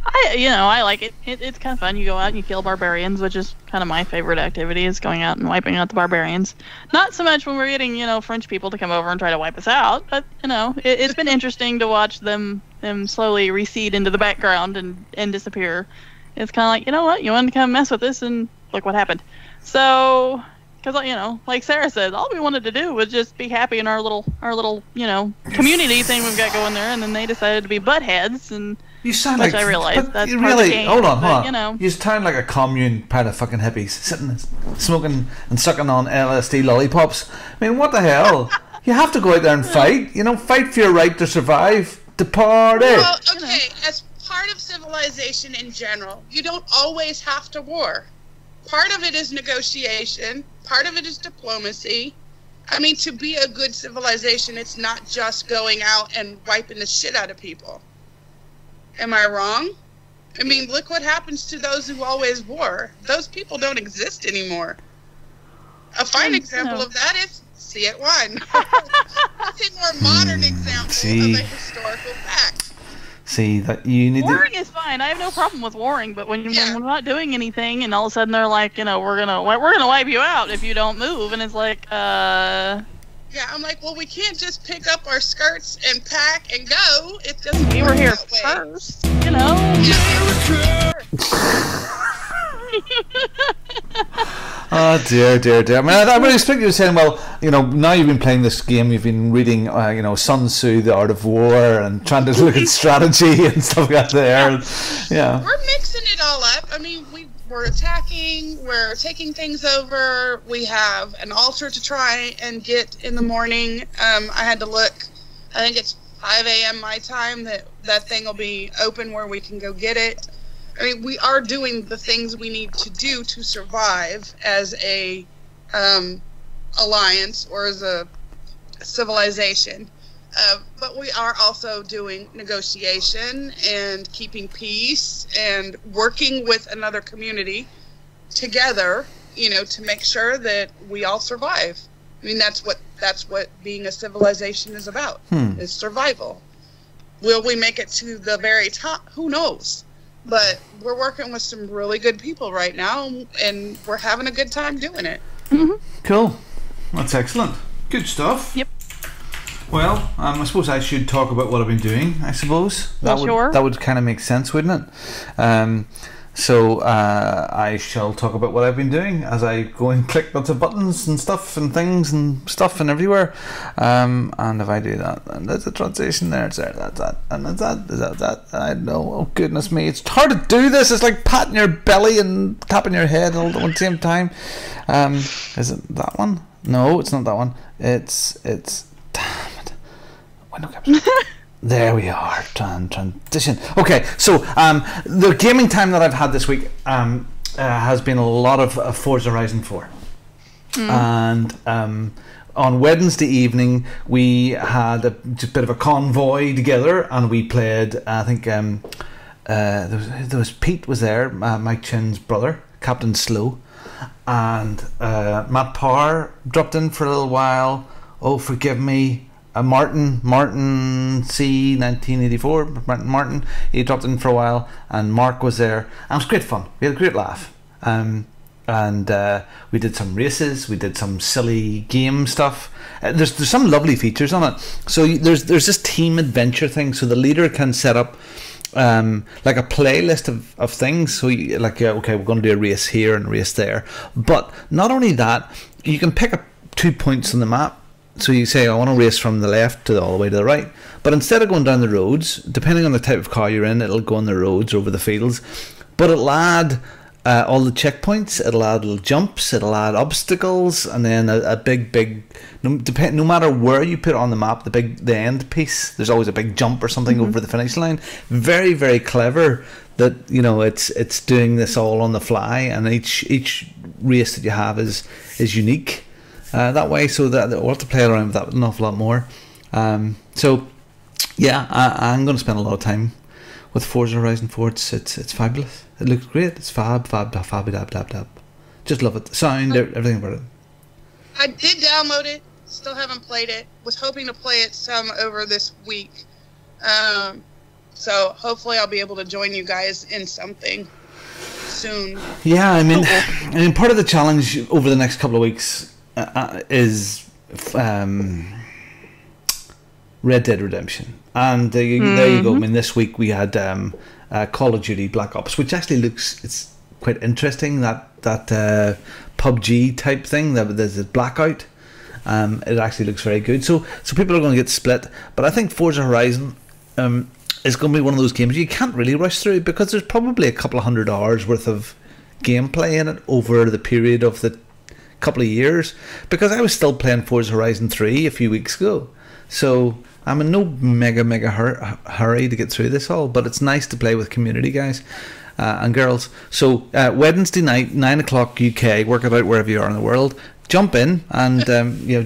I like it. It's kind of fun. You go out and you kill barbarians, which is kind of my favorite activity, is going out and wiping out the barbarians. Not so much when we're getting, French people to come over and try to wipe us out, but, it's been interesting to watch them slowly recede into the background and disappear. It's kind of like, you know what, you want to come mess with this, and look what happened. So, because, like Sarah said, all we wanted to do was just be happy in our little community thing we've got going there, and then they decided to be buttheads, and you sound which like, I realize that's you part really, of the game, hold on, but, you sound like a commune part of fucking hippies, sitting, smoking and sucking on LSD lollipops. I mean, what the hell? You have to go out there and fight, fight for your right to survive, to party. Well, okay, as part of civilization in general, you don't always have to war. Part of it is negotiation, part of it is diplomacy. I mean, to be a good civilization, it's not just going out and wiping the shit out of people. Am I wrong? I mean, look what happens to those who always war. Those people don't exist anymore. A fine example of that is CA1. It's a more modern example of a historical fact. See, that you need warring is fine. I have no problem with warring, but when we're not doing anything, and all of a sudden they're like, we're gonna wipe you out if you don't move, and it's like, Yeah, I'm like, well, we can't just pick up our skirts and pack and go. It doesn't. We were here first, Oh dear. I mean, I would expect you to say, well, now you've been playing this game, you've been reading, Sun Tzu, The Art of War, and trying to look at strategy and stuff like that. Yeah. We're mixing it all up. I mean, we're attacking, we're taking things over. We have an altar to try and get in the morning. I had to look. I think it's 5 a.m. my time that thing will be open where we can go get it. I mean, we are doing the things we need to do to survive as a alliance or as a civilization. But we are also doing negotiation and keeping peace and working with another community together, to make sure that we all survive. I mean, that's what being a civilization is about, is survival. Will we make it to the very top? Who knows? But we're working with some really good people right now, and we're having a good time doing it. Mm-hmm. Cool. That's excellent. Good stuff. Yep. Well, I suppose I should talk about what I've been doing, I suppose. That would kind of make sense, wouldn't it? So I shall talk about what I've been doing as I go and click lots of buttons and stuff and things and stuff and everywhere. And if I do that, and there's a transition there, it's there, that's that, and that's that, is that. I know, oh goodness me, it's hard to do this. It's like patting your belly and tapping your head all at the same time. Is it that one? No, it's not that one. It's damn it. Window capture. There we are. Transition. Okay, so the gaming time that I've had this week has been a lot of Forza Horizon 4. And on Wednesday evening we had a bit of a convoy together, and we played. I think there was Pete was there, Mike Chin's brother, Captain Slow, and Matt Parr dropped in for a little while. Oh, forgive me. Martin C 1984 Martin, he dropped in for a while, and Mark was there, and it was great fun. We had a great laugh, and we did some races, we did some silly game stuff. There's some lovely features on it. So there's this team adventure thing, so the leader can set up like a playlist of things. So okay, we're going to do a race here and a race there, but not only that, you can pick up 2 points on the map. So you say, I want to race from the left to all the way to the right. But instead of going down the roads, depending on the type of car you're in, it'll go on the roads over the fields. But it'll add all the checkpoints, it'll add little jumps, it'll add obstacles, and then a big no matter where you put it on the map, the end piece, there's always a big jump or something over the finish line. Very, very clever that, you know, it's doing this all on the fly, and each race that you have is unique. That way, so that we'll have to play around with that an awful lot more. So yeah, I'm going to spend a lot of time with Forza Horizon 4. It's fabulous. It looks great. It's fab. Just love it. The sound, everything about it. I did download it. Still haven't played it. Was hoping to play it some over this week. So hopefully I'll be able to join you guys in something soon. Yeah, I mean, part of the challenge over the next couple of weeks is Red Dead Redemption, and there you go. I mean, this week we had Call of Duty Black Ops, which actually it's quite interesting. That PUBG type thing. There's a Blackout. It actually looks very good. So people are going to get split, but I think Forza Horizon is going to be one of those games you can't really rush through, because there's probably a couple of 100 hours worth of gameplay in it over the period of the couple of years, because I was still playing Forza Horizon 3 a few weeks ago, so I'm in no mega hurry to get through this all, but it's nice to play with community guys and girls. So Wednesday night, 9 o'clock UK, work it out wherever you are in the world, jump in and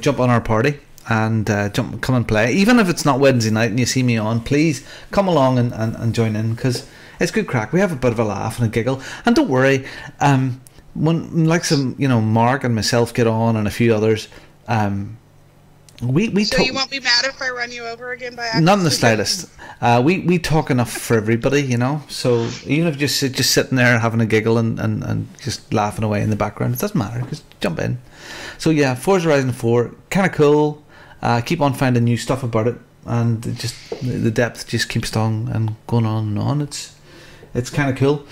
jump on our party and come and play. Even if it's not Wednesday night and you see me on, please come along and join in, because it's good crack. We have a bit of a laugh and a giggle, and don't worry, when Mark and myself get on, and a few others, we so you won't be mad if I run you over again by accident? Not in the slightest. We talk enough for everybody, you know. So even if you're just sitting there having a giggle and just laughing away in the background, it doesn't matter. Just jump in. So yeah, Forza Horizon 4, kind of cool. Keep on finding new stuff about it, and just the depth just keeps on and going on and on. It's kind of cool.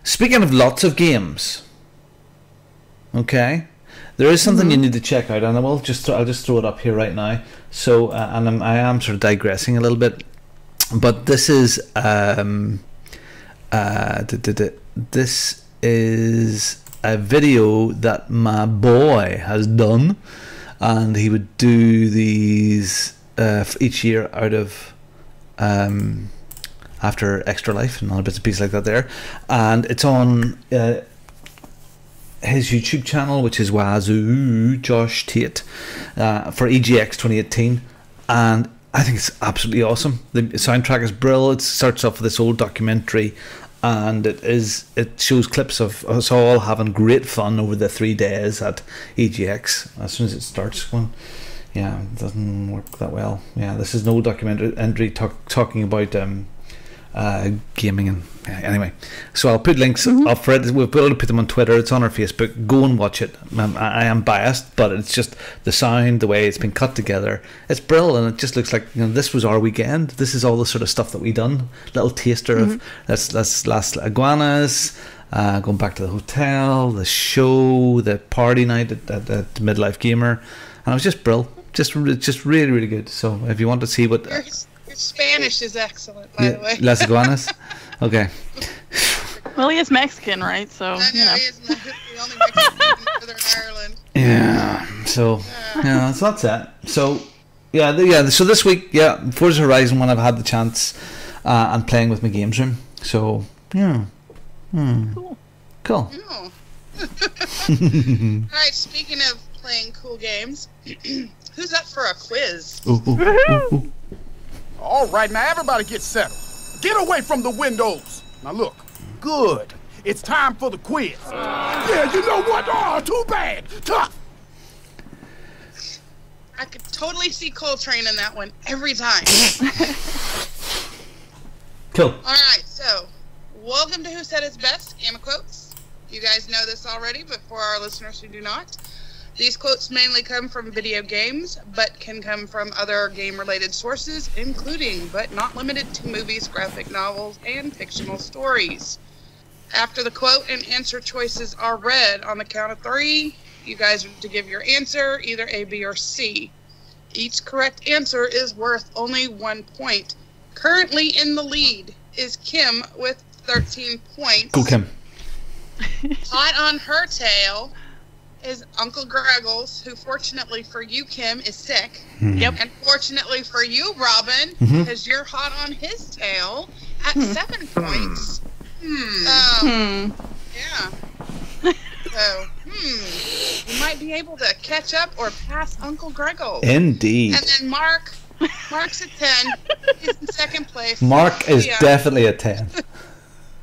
Speaking of lots of games, okay, there is something you need to check out, and I'll just throw it up here right now. So, and I am sort of digressing a little bit, but this is this is a video that my boy has done, and he would do these each year out of after Extra Life and all bits and pieces like that there, and it's on his YouTube channel, which is Wazoo Josh Tate, for EGX 2018, and I think it's absolutely awesome. The soundtrack is brilliant. It starts off with this old documentary, and it shows clips of us all having great fun over the 3 days at EGX. As soon as it starts going, yeah, it doesn't work that well. Yeah, this is an old documentary talking about gaming and anyway. So I'll put links up for it. We'll be able to put them on Twitter. It's on our Facebook. Go and watch it. I am biased, but it's just the sound, the way it's been cut together. It's brilliant, and it just looks like, you know, this was our weekend. This is all the sort of stuff that we done. Little taster of that's Las Iguanas. Going back to the hotel, the show, the party night at Midlife Gamer, and it was just brilliant. Just really, really good. So if you want to see what your Spanish is excellent, by the way. Las Iguanas. Okay. Well, he is Mexican, right? So I know, he is the only Mexican in Northern Ireland. Yeah. So yeah, so that's that. So yeah. So this week, Forza Horizon, when I've had the chance, and playing with my games room. So yeah. Cool. Oh. Alright, speaking of playing cool games, who's up for a quiz? Ooh. Alright, now everybody get settled. Get away from the windows. Now look, good. It's time for the quiz. Yeah, you know what? Oh, too bad. Tough. I could totally see Coltrane in that one every time. Cool. Alright, so welcome to Who Said It's Best, Game of Quotes. You guys know this already, but for our listeners who do not, these quotes mainly come from video games, but can come from other game-related sources, including, but not limited to, movies, graphic novels, and fictional stories. After the quote and answer choices are read on the count of 3, you guys are to give your answer, either A, B, or C. Each correct answer is worth only 1 point. Currently in the lead is Kim with 13 points. Go Kim. Hot on her tail is Uncle Greggles, who fortunately for you, Kim, is sick. Yep. And fortunately for you, Robin, because you're hot on his tail at 7 points. Yeah. So, you might be able to catch up or pass Uncle Greggles. Indeed. And then Mark's at 10. He's in second place. Mark is definitely a 10.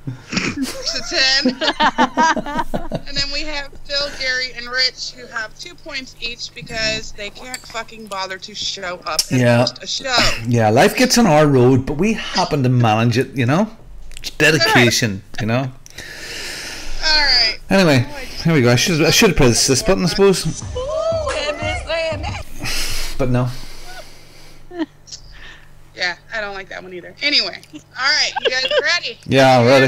Mark's a 10. And then we have Phil, Gary, and Rich, who have 2 points each because they can't fucking bother to show up and host a show. Yeah, life gets on our road, but we happen to manage it, you know? It's dedication, you know? Alright. Anyway, here we go. I should have pressed this button, I suppose. But no. Yeah, I don't like that one either. Anyway, alright, you guys ready? Yeah, ready.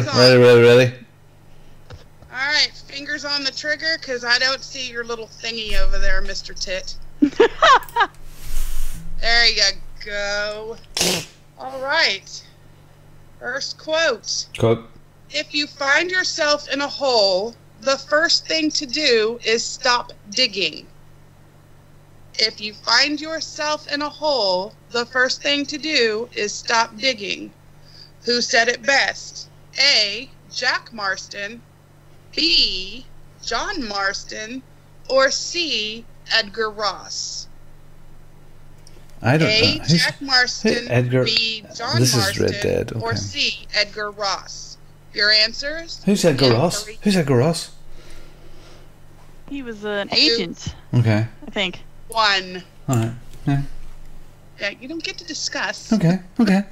Alright, fingers on the trigger, because I don't see your little thingy over there, Mr. Tit. There you go. Alright. First quote. If you find yourself in a hole, the first thing to do is stop digging. If you find yourself in a hole, the first thing to do is stop digging. Who said it best? A, Jack Marston, B, John Marston, or C, Edgar Ross? I don't A, know. Jack Marston, Edgar, B, John this Marston, is Red Dead. Okay. or C, Edgar Ross? Your answers? Who's Edgar Ross? Who's Edgar Ross? He was an agent. Okay. I think. 1. Alright. Yeah. Yeah, you don't get to discuss. Okay. I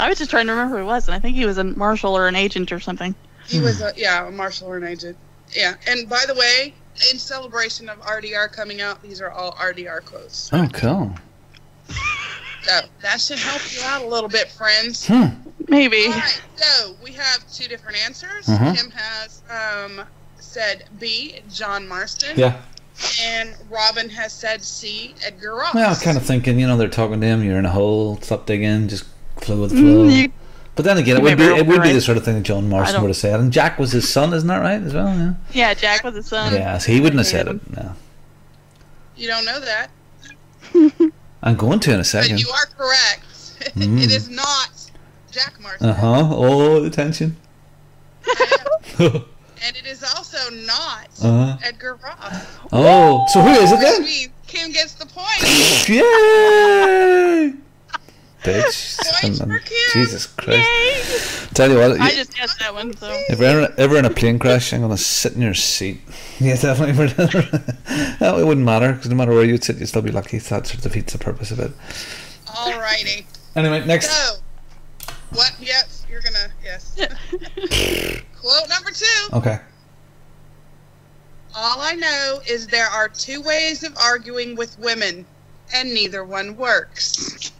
was just trying to remember who it was, and I think he was a marshal or an agent or something. He was a marshal or an agent. Yeah, and by the way, in celebration of RDR coming out, these are all RDR quotes. Oh, cool. So that should help you out a little bit, friends. Maybe. All right, so we have 2 different answers. Uh-huh. Kim has said B, John Marston. Yeah. And Robin has said C, Edgar Ross. Well, I was kind of thinking, you know, they're talking to him, you're in a hole, stop digging, just flow with the flow. But then again, it would be the sort of thing that John Marston would have said. And Jack was his son, isn't that right, as well? Yeah, yeah, Jack was his son. Yeah, so he wouldn't have said it, no. You don't know that. I'm going to in a second. But you are correct. It is not Jack Marston. Oh, the tension. And it is also not Edgar Ross. Oh, so who is it then? Which means Kim gets the point. Yay! Bitch. Points for Kim. Jesus Christ. Yay. Tell you what. I just guessed that one, so. If we're ever in a plane crash, I'm going to sit in your seat. Yeah, definitely. No, it wouldn't matter, because no matter where you'd sit, you'd still be lucky. That sort of defeats the purpose of it. Alrighty. Anyway, next. So, What? Yes, you're gonna. Yes. Quote number 2. Okay. All I know is there are 2 ways of arguing with women, and neither one works.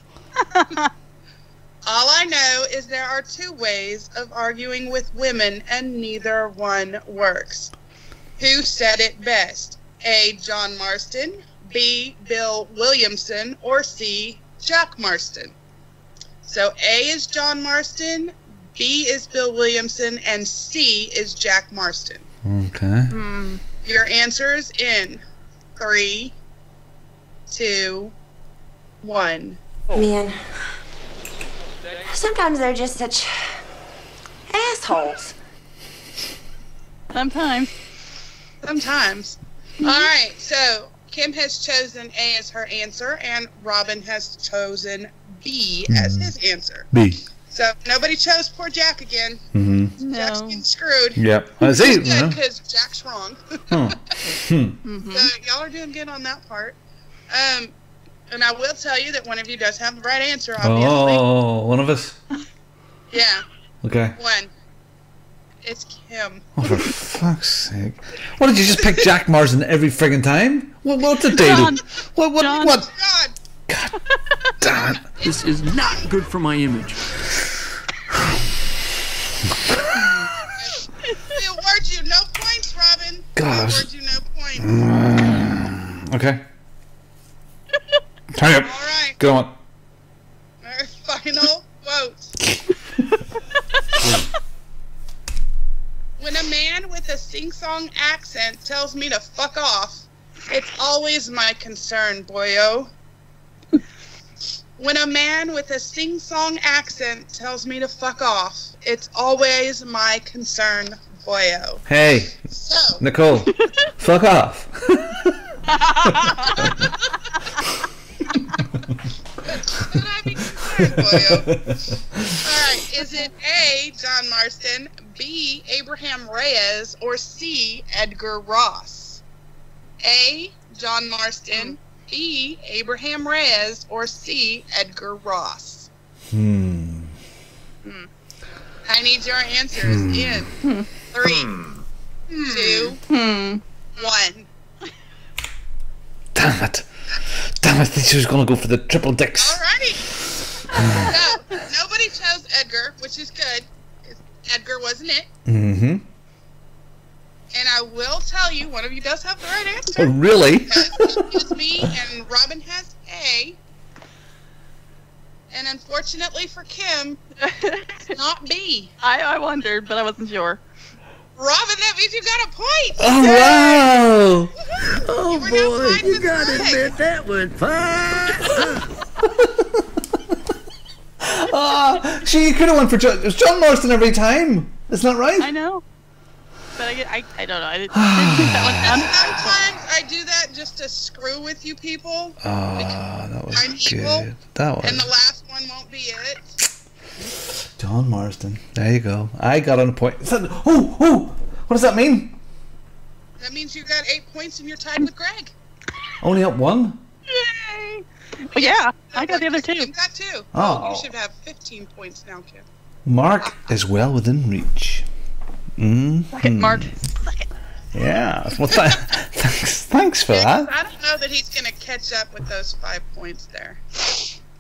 All I know is there are 2 ways of arguing with women, and neither one works. Who said it best? A. John Marston, B. Bill Williamson, or C. Jack Marston. So A is John Marston, B is Bill Williamson, and C is Jack Marston. Okay. Your answers in 3, 2, 1. Man, sometimes they're just such assholes. Sometimes. All right, so Kim has chosen A as her answer, and Robin has chosen B as his answer. B. So nobody chose poor Jack again. Mm-hmm. Jack's getting screwed. Yep. It's See, good because Jack's wrong. So y'all are doing good on that part. And I will tell you that one of you does have the right answer, obviously. Oh, one of us? Yeah. Okay. One. It's Kim. Oh, for fuck's sake. What, did you just pick Jack Marsden every friggin' time? What's it, John. What? God. Damn it. This is not good for my image. We award you no points, Robin. God. We award you no points. Okay. Hurry up. All right. Go on. Our final quote. When a man with a sing-song accent tells me to fuck off, it's always my concern, boyo. When a man with a sing-song accent tells me to fuck off, it's always my concern, boyo. Hey, So, Nicole, fuck off. Can I be concerned, boyo? Alright, is it A, John Marston, B, Abraham Reyes, or C, Edgar Ross? A, John Marston, B, Abraham Reyes, or C, Edgar Ross? I need your answers in 3, 2, 1. Damn it. I think she was going to go for the triple dicks. Alrighty. No, nobody chose Edgar, which is good, because Edgar wasn't it. Mm-hmm. And I will tell you, one of you does have the right answer. Oh, really? Because it's B and Robin has A. And unfortunately for Kim, it's not B. I wondered, but I wasn't sure. Robin, that means you got a point! Oh, wow! Oh boy, you gotta admit that was fun. You could have went for John. It was John Marston every time. Isn't that right? I know. But I don't know. I didn't think that one down. Sometimes I do that just to screw with you people. Oh, that was I'm good. evil, That was. and the last one won't be it. John Marsden. There you go. I got on a point. What does that mean? That means you got 8 points and you're tied with Greg. Only up 1? Yay! Well, yeah, I got the other 2. Kim got 2. Oh. You should have 15 points now, Kim. Mark is well within reach. Suck it, Mark. Suck it. Yeah. Well, thanks for that. I don't know that he's going to catch up with those 5 points there.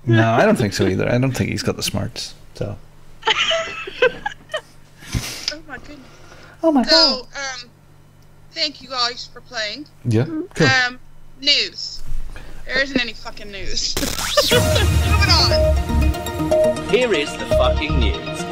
No, I don't think so either. I don't think he's got the smarts. So. Oh my goodness. Oh my god. So, thank you guys for playing. Yeah. Cool. News. There isn't any fucking news. Moving on. Here is the fucking news.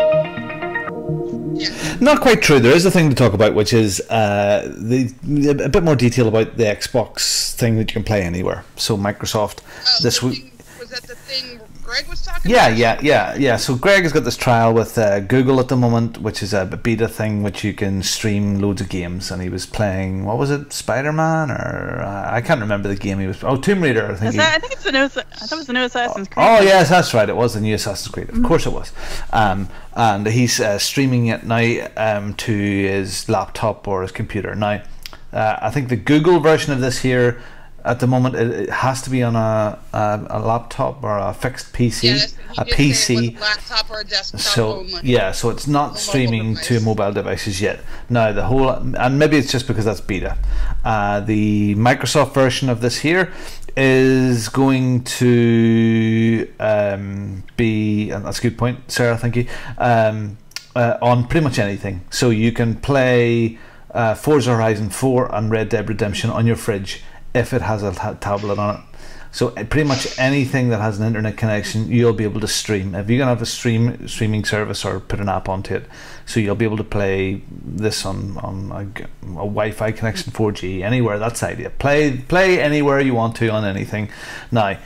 Yeah. Not quite true. There is a thing to talk about, which is a bit more detail about the Xbox thing that you can play anywhere. So Microsoft this week. Was that the thing Greg was talking about? Yeah. So Greg has got this trial with Google at the moment, which is a beta thing which you can stream loads of games. And he was playing, what was it, Spider-Man, or I can't remember the game he was. Oh, Tomb Raider. I think it's the new. I thought it was the new Assassin's Creed. Oh yes, that's right. It was the new Assassin's Creed. Of course it was. And he's streaming it now to his laptop or his computer. Now, I think the Google version of this here at the moment it has to be on a laptop or a fixed PC, Yeah, a PC. a laptop or a desktop So only. yeah, so it's not streaming to mobile devices yet. Now the whole, and maybe it's just because that's beta. The Microsoft version of this here is going to be, and that's a good point, Sarah. Thank you. On pretty much anything, so you can play Forza Horizon 4 and Red Dead Redemption on your fridge if it has a tablet on it. So pretty much anything that has an internet connection, you'll be able to stream. If you're gonna have a streaming service or put an app onto it, so you'll be able to play this on a Wi-Fi connection, 4G, anywhere. That's the idea. Play anywhere you want to on anything. Now,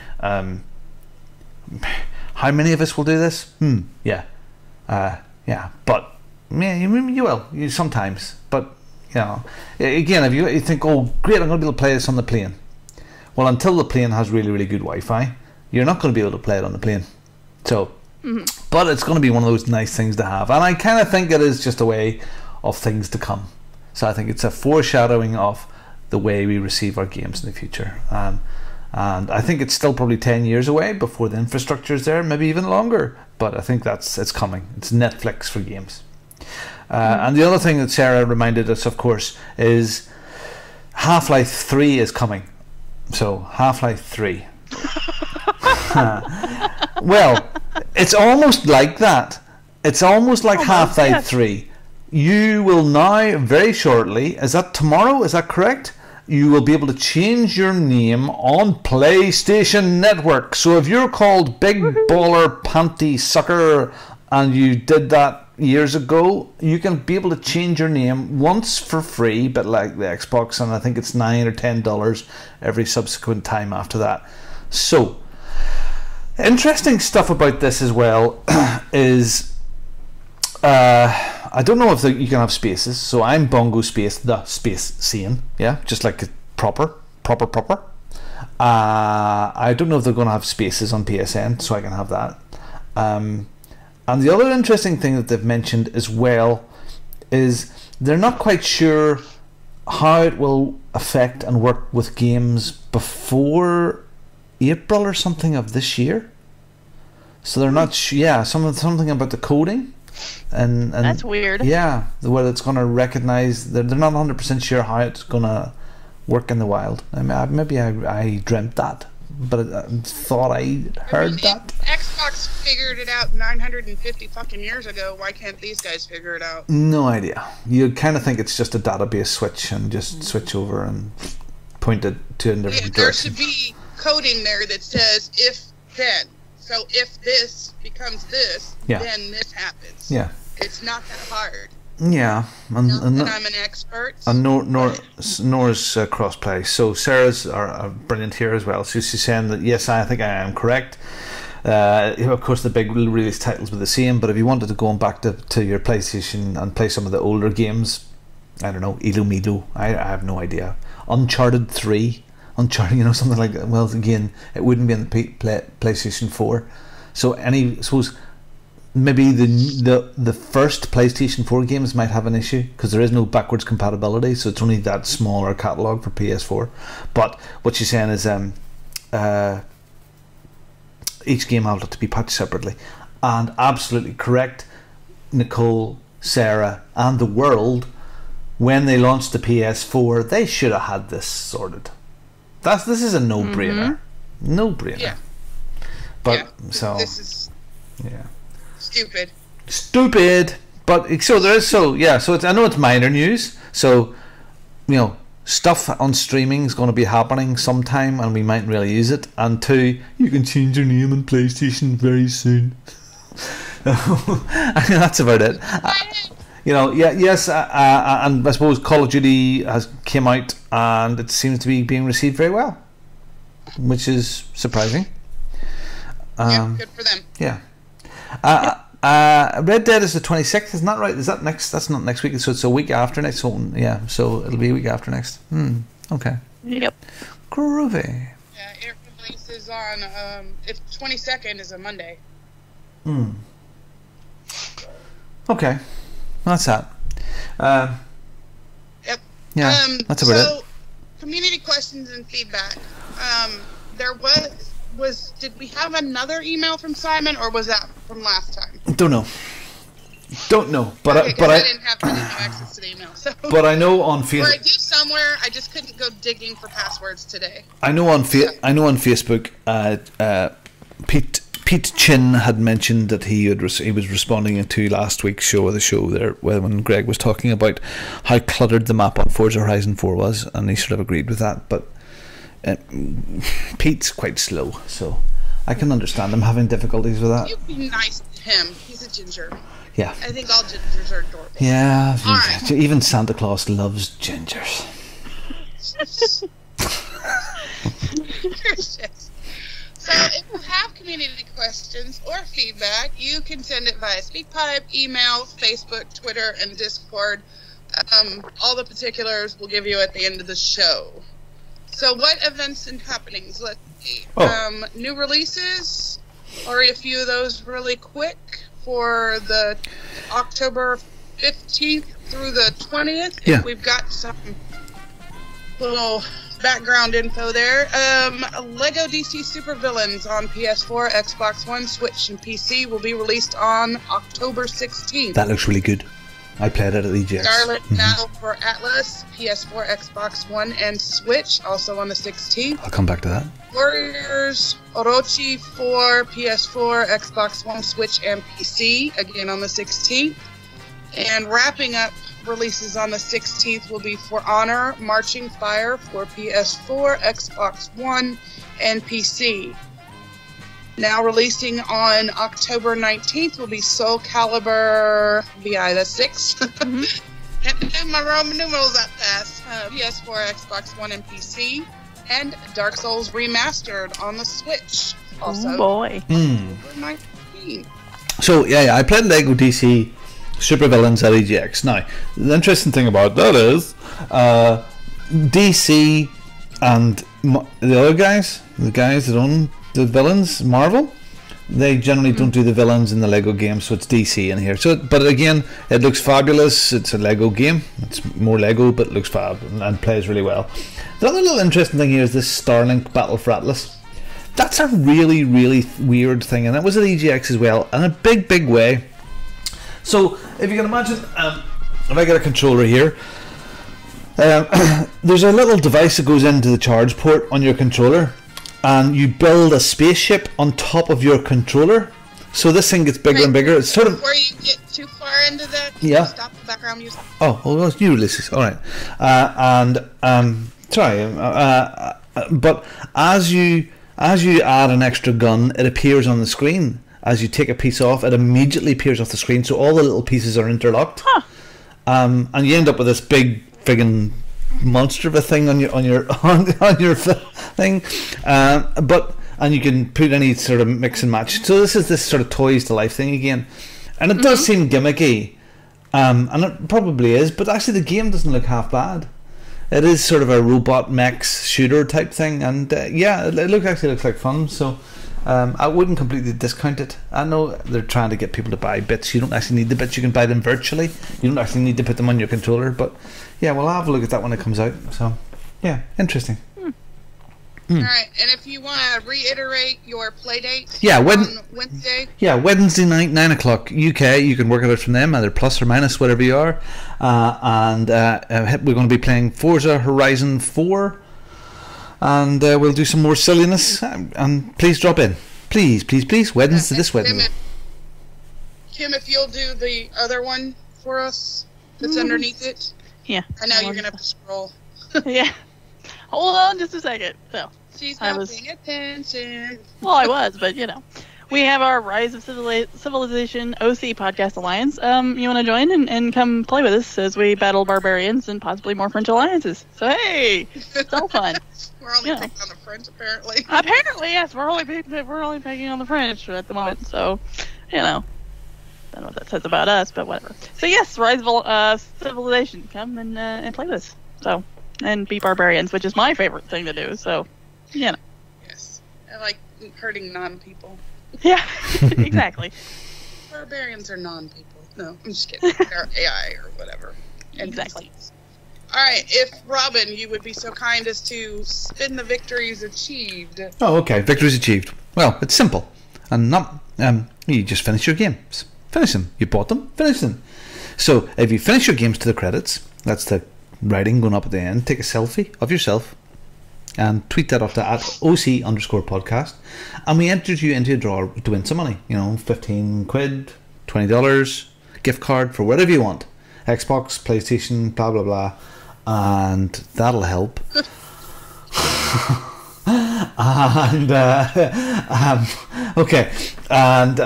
how many of us will do this? Yeah, but yeah, you will. You sometimes, but you know, again, if you think, oh great, I'm going to be able to play this on the plane. Well, until the plane has really, really good Wi-Fi, you're not going to be able to play it on the plane. So, but it's going to be one of those nice things to have, and I kind of think it is just a way of things to come. So I think it's a foreshadowing of the way we receive our games in the future, and I think it's still probably 10 years away before the infrastructure is there, maybe even longer. But I think it's coming. It's Netflix for games. And the other thing that Sarah reminded us, of course, is Half-Life 3 is coming. So Half-Life 3. Well, it's almost like that. It's almost like Half-Life 3. You will now, very shortly, is that tomorrow? Is that correct? You will be able to change your name on PlayStation Network. So if you're called Big Baller Panty Sucker and you did that years ago, you can be able to change your name once for free, but like the Xbox, and I think it's $9 or $10 every subsequent time after that. So interesting stuff about this as well is I don't know if you can have spaces, so I'm Bongo Space, the Space Scene, yeah, just like a proper. I don't know if they're going to have spaces on PSN, so I can have that. And the other interesting thing that they've mentioned as well is they're not quite sure how it will affect and work with games before April or something of this year. So they're not something about the coding. And that's weird. Yeah, whether it's going to recognize, they're not 100% sure how it's going to work in the wild. I mean, maybe I dreamt that, but I thought I heard that. Xbox figured it out 950 fucking years ago. Why can't these guys figure it out? No idea. You kind of think it's just a database switch and just switch over and point it to a different direction. There should be coding there that says if then. So if this becomes this, then this happens. Yeah. It's not that hard. Yeah. And I'm an expert. And Nora's crossplay. So Sarah's are brilliant here as well. So she's saying that, yes, I think I am correct. Of course, the big release titles were the same, but if you wanted to go back to your PlayStation and play some of the older games, I don't know, Illumido, I have no idea. Uncharted 3. Uncharted, something like that. Well, again, it wouldn't be on the PlayStation 4. So suppose maybe the first PlayStation 4 games might have an issue because there is no backwards compatibility, so it's only that smaller catalogue for PS4. But what she's saying is each game will have to be patched separately. And absolutely correct, Nicole, Sarah, and the world, when they launched the PS4, they should have had this sorted. This is a no-brainer. No-brainer. Yeah. But this is stupid. But so there is so it's, I know it's minor news. So stuff on streaming is going to be happening sometime, and we mightn't really use it. And 2, you can change your name on PlayStation very soon. I mean, that's about it. Yes, and I suppose Call of Duty has came out and it seems to be being received very well, which is surprising. Good for them. Yeah. Red Dead is the 26th, isn't that right? Is that next? That's not next week, so it's a week after next. So it'll be a week after next. Okay. Yep. Groovy. Yeah, it releases on if 22nd is a Monday. Okay. That's that. Yep. Yeah, that's about it. community questions and feedback. There did we have another email from Simon, or was that from last time? Don't know, but I didn't have access to the email. So. But I know on Facebook. Or I do somewhere. I just couldn't go digging for passwords today. I know on Facebook. Pete Chin had mentioned that he was responding to last week's show, when Greg was talking about how cluttered the map on Forza Horizon 4 was, and he sort of agreed with that. But Pete's quite slow, so I can understand him having difficulties with that. You be nice to him. He's a ginger. Yeah. I think all gingers are adorable. Yeah. All right. Even Santa Claus loves gingers. So if you have community questions or feedback, you can send it via SpeakPipe, email, Facebook, Twitter, and Discord. All the particulars we'll give you at the end of the show. So what events and happenings? Let's see. New releases, or a few of those really quick for the October 15th through the 20th. Yeah. We've got some little background info there. Lego DC Supervillains on PS4, Xbox One, Switch, and PC will be released on October 16th. That looks really good. I played it at EGX. Scarlet now for Atlas, PS4, Xbox One, and Switch, also on the 16th. I'll come back to that. Warriors Orochi for PS4, Xbox One, Switch, and PC, again on the 16th. And wrapping up releases on the 16th will be For Honor Marching Fire for PS4, Xbox One, and PC. Now releasing on October 19th will be Soul Calibur VI, that's 6. Can't do my Roman numerals that fast. PS4, Xbox One, and PC. And Dark Souls Remastered on the Switch. Also. Oh boy. October 19th. So, yeah, I played Lego DC Supervillains at EGX. Now, the interesting thing about that is DC and the other guys, the guys that own the villains, Marvel, they generally don't do the villains in the Lego game, so it's DC in here. So, but again, it looks fabulous. It's a Lego game. It's more Lego, but it looks fab and plays really well. The other little interesting thing here is this Starlink Battle for Atlas. That's a really, really weird thing, and that was at EGX as well, in a big, big way. So, if you can imagine, if I get a controller here, there's a little device that goes into the charge port on your controller, and you build a spaceship on top of your controller. So this thing gets bigger and bigger. It's sort of. Before you get too far into that, yeah. Stop the background music. Oh, well, it's new releases. All right, but as you add an extra gun, it appears on the screen. As you take a piece off, it immediately appears off the screen, so all the little pieces are interlocked. Huh. And you end up with this big friggin' monster of a thing on your thing, and you can put any sort of mix and match. So this is this sort of toys to life thing again, and it does seem gimmicky, and it probably is, but actually the game doesn't look half bad. It is sort of a robot mechs shooter type thing, and yeah, it actually looks like fun. So I wouldn't completely discount it. I know they're trying to get people to buy bits. You don't actually need the bits. You can buy them virtually. You don't actually need to put them on your controller. But yeah, we'll have a look at that when it comes out. So yeah, interesting. Alright, and if you want to reiterate your play date on Wednesday. Yeah, Wednesday night, 9 o'clock UK. You can work it out from them, either plus or minus, whatever you are. And we're going to be playing Forza Horizon 4. And we'll do some more silliness. And please drop in. Please, Wednesday, this Wednesday. Kim, if you'll do the other one for us that's underneath it. Yeah. I know you're going to have to scroll. Yeah. Hold on just a second. So, she's not paying attention. Well, I was, but you know. We have our Rise of Civilization OC Podcast Alliance. You want to join and come play with us as we battle barbarians and possibly more French alliances. So, hey, it's all fun. We're only picking on the French, apparently. Apparently, yes. We're only picking on the French at the moment. So, you know. I don't know what that says about us, but whatever. So, yes, Rise of Civilization. Come and play with us. So, and be barbarians, which is my favorite thing to do. So, you know. Yes. I like hurting non-people. Yeah, exactly. Barbarians are non-people. No, I'm just kidding. They're AI or whatever. Exactly. All right, if Robin, you would be so kind as to spin the victories achieved. Oh, okay. Victories achieved. Well, it's simple. And not, you just finish your games. Finish them. You bought them, finish them. So, if you finish your games to the credits, that's the writing going up at the end, take a selfie of yourself and tweet that off to @OC_podcast, and we entered you into a draw to win some money. You know, 15 quid, $20, gift card for whatever you want. Xbox, PlayStation, blah, blah, blah. And that'll help. And okay, and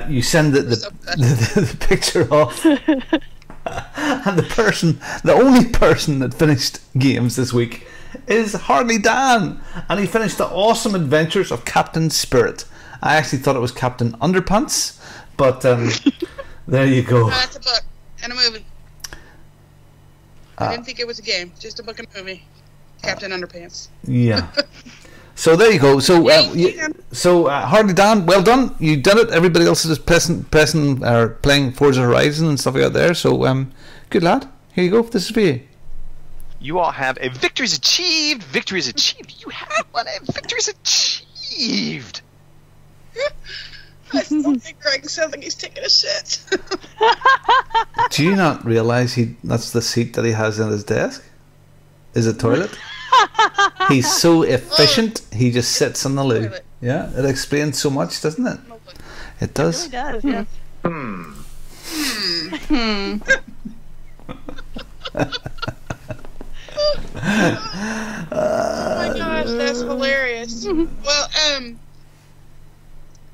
you send the picture off, and the only person that finished games this week is Harley Dan, and he finished The Awesome Adventures of Captain Spirit. I actually thought it was Captain Underpants, but there you go. That's a book and a movie. I didn't think it was a game, just a book and a movie. Captain Underpants. Yeah. So there you go. So Harley Dan, well done. You done it. Everybody else is pressing or playing Forza Horizon and stuff like that there. So good lad. Here you go. This is for you. You all have a victories achieved. Victories achieved. You have one. A victories achieved. I still think Greg sounds like he's taking a shit. Do you not realize that's the seat that he has in his desk? Is a toilet? He's so efficient. He just sits on the loo. Yeah, it explains so much, doesn't it? It does. It really does. Yeah. Oh my gosh, that's hilarious. Well,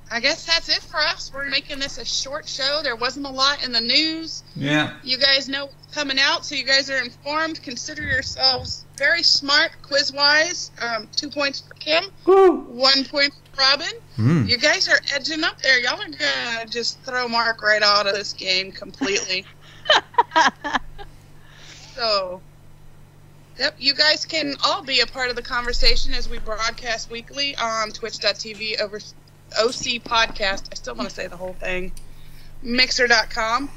I guess that's it for us. We're making this a short show. There wasn't a lot in the news. Yeah. You guys know what's coming out, so you guys are informed. Consider yourselves very smart quiz-wise. 2 points for Kim. Woo. 1 point for Robin. You guys are edging up there. Y'all are going to just throw Mark right out of this game completely. So, yep, you guys can all be a part of the conversation as we broadcast weekly on twitch.tv over OC Podcast. I still want to say the whole thing. Mixer.com/OC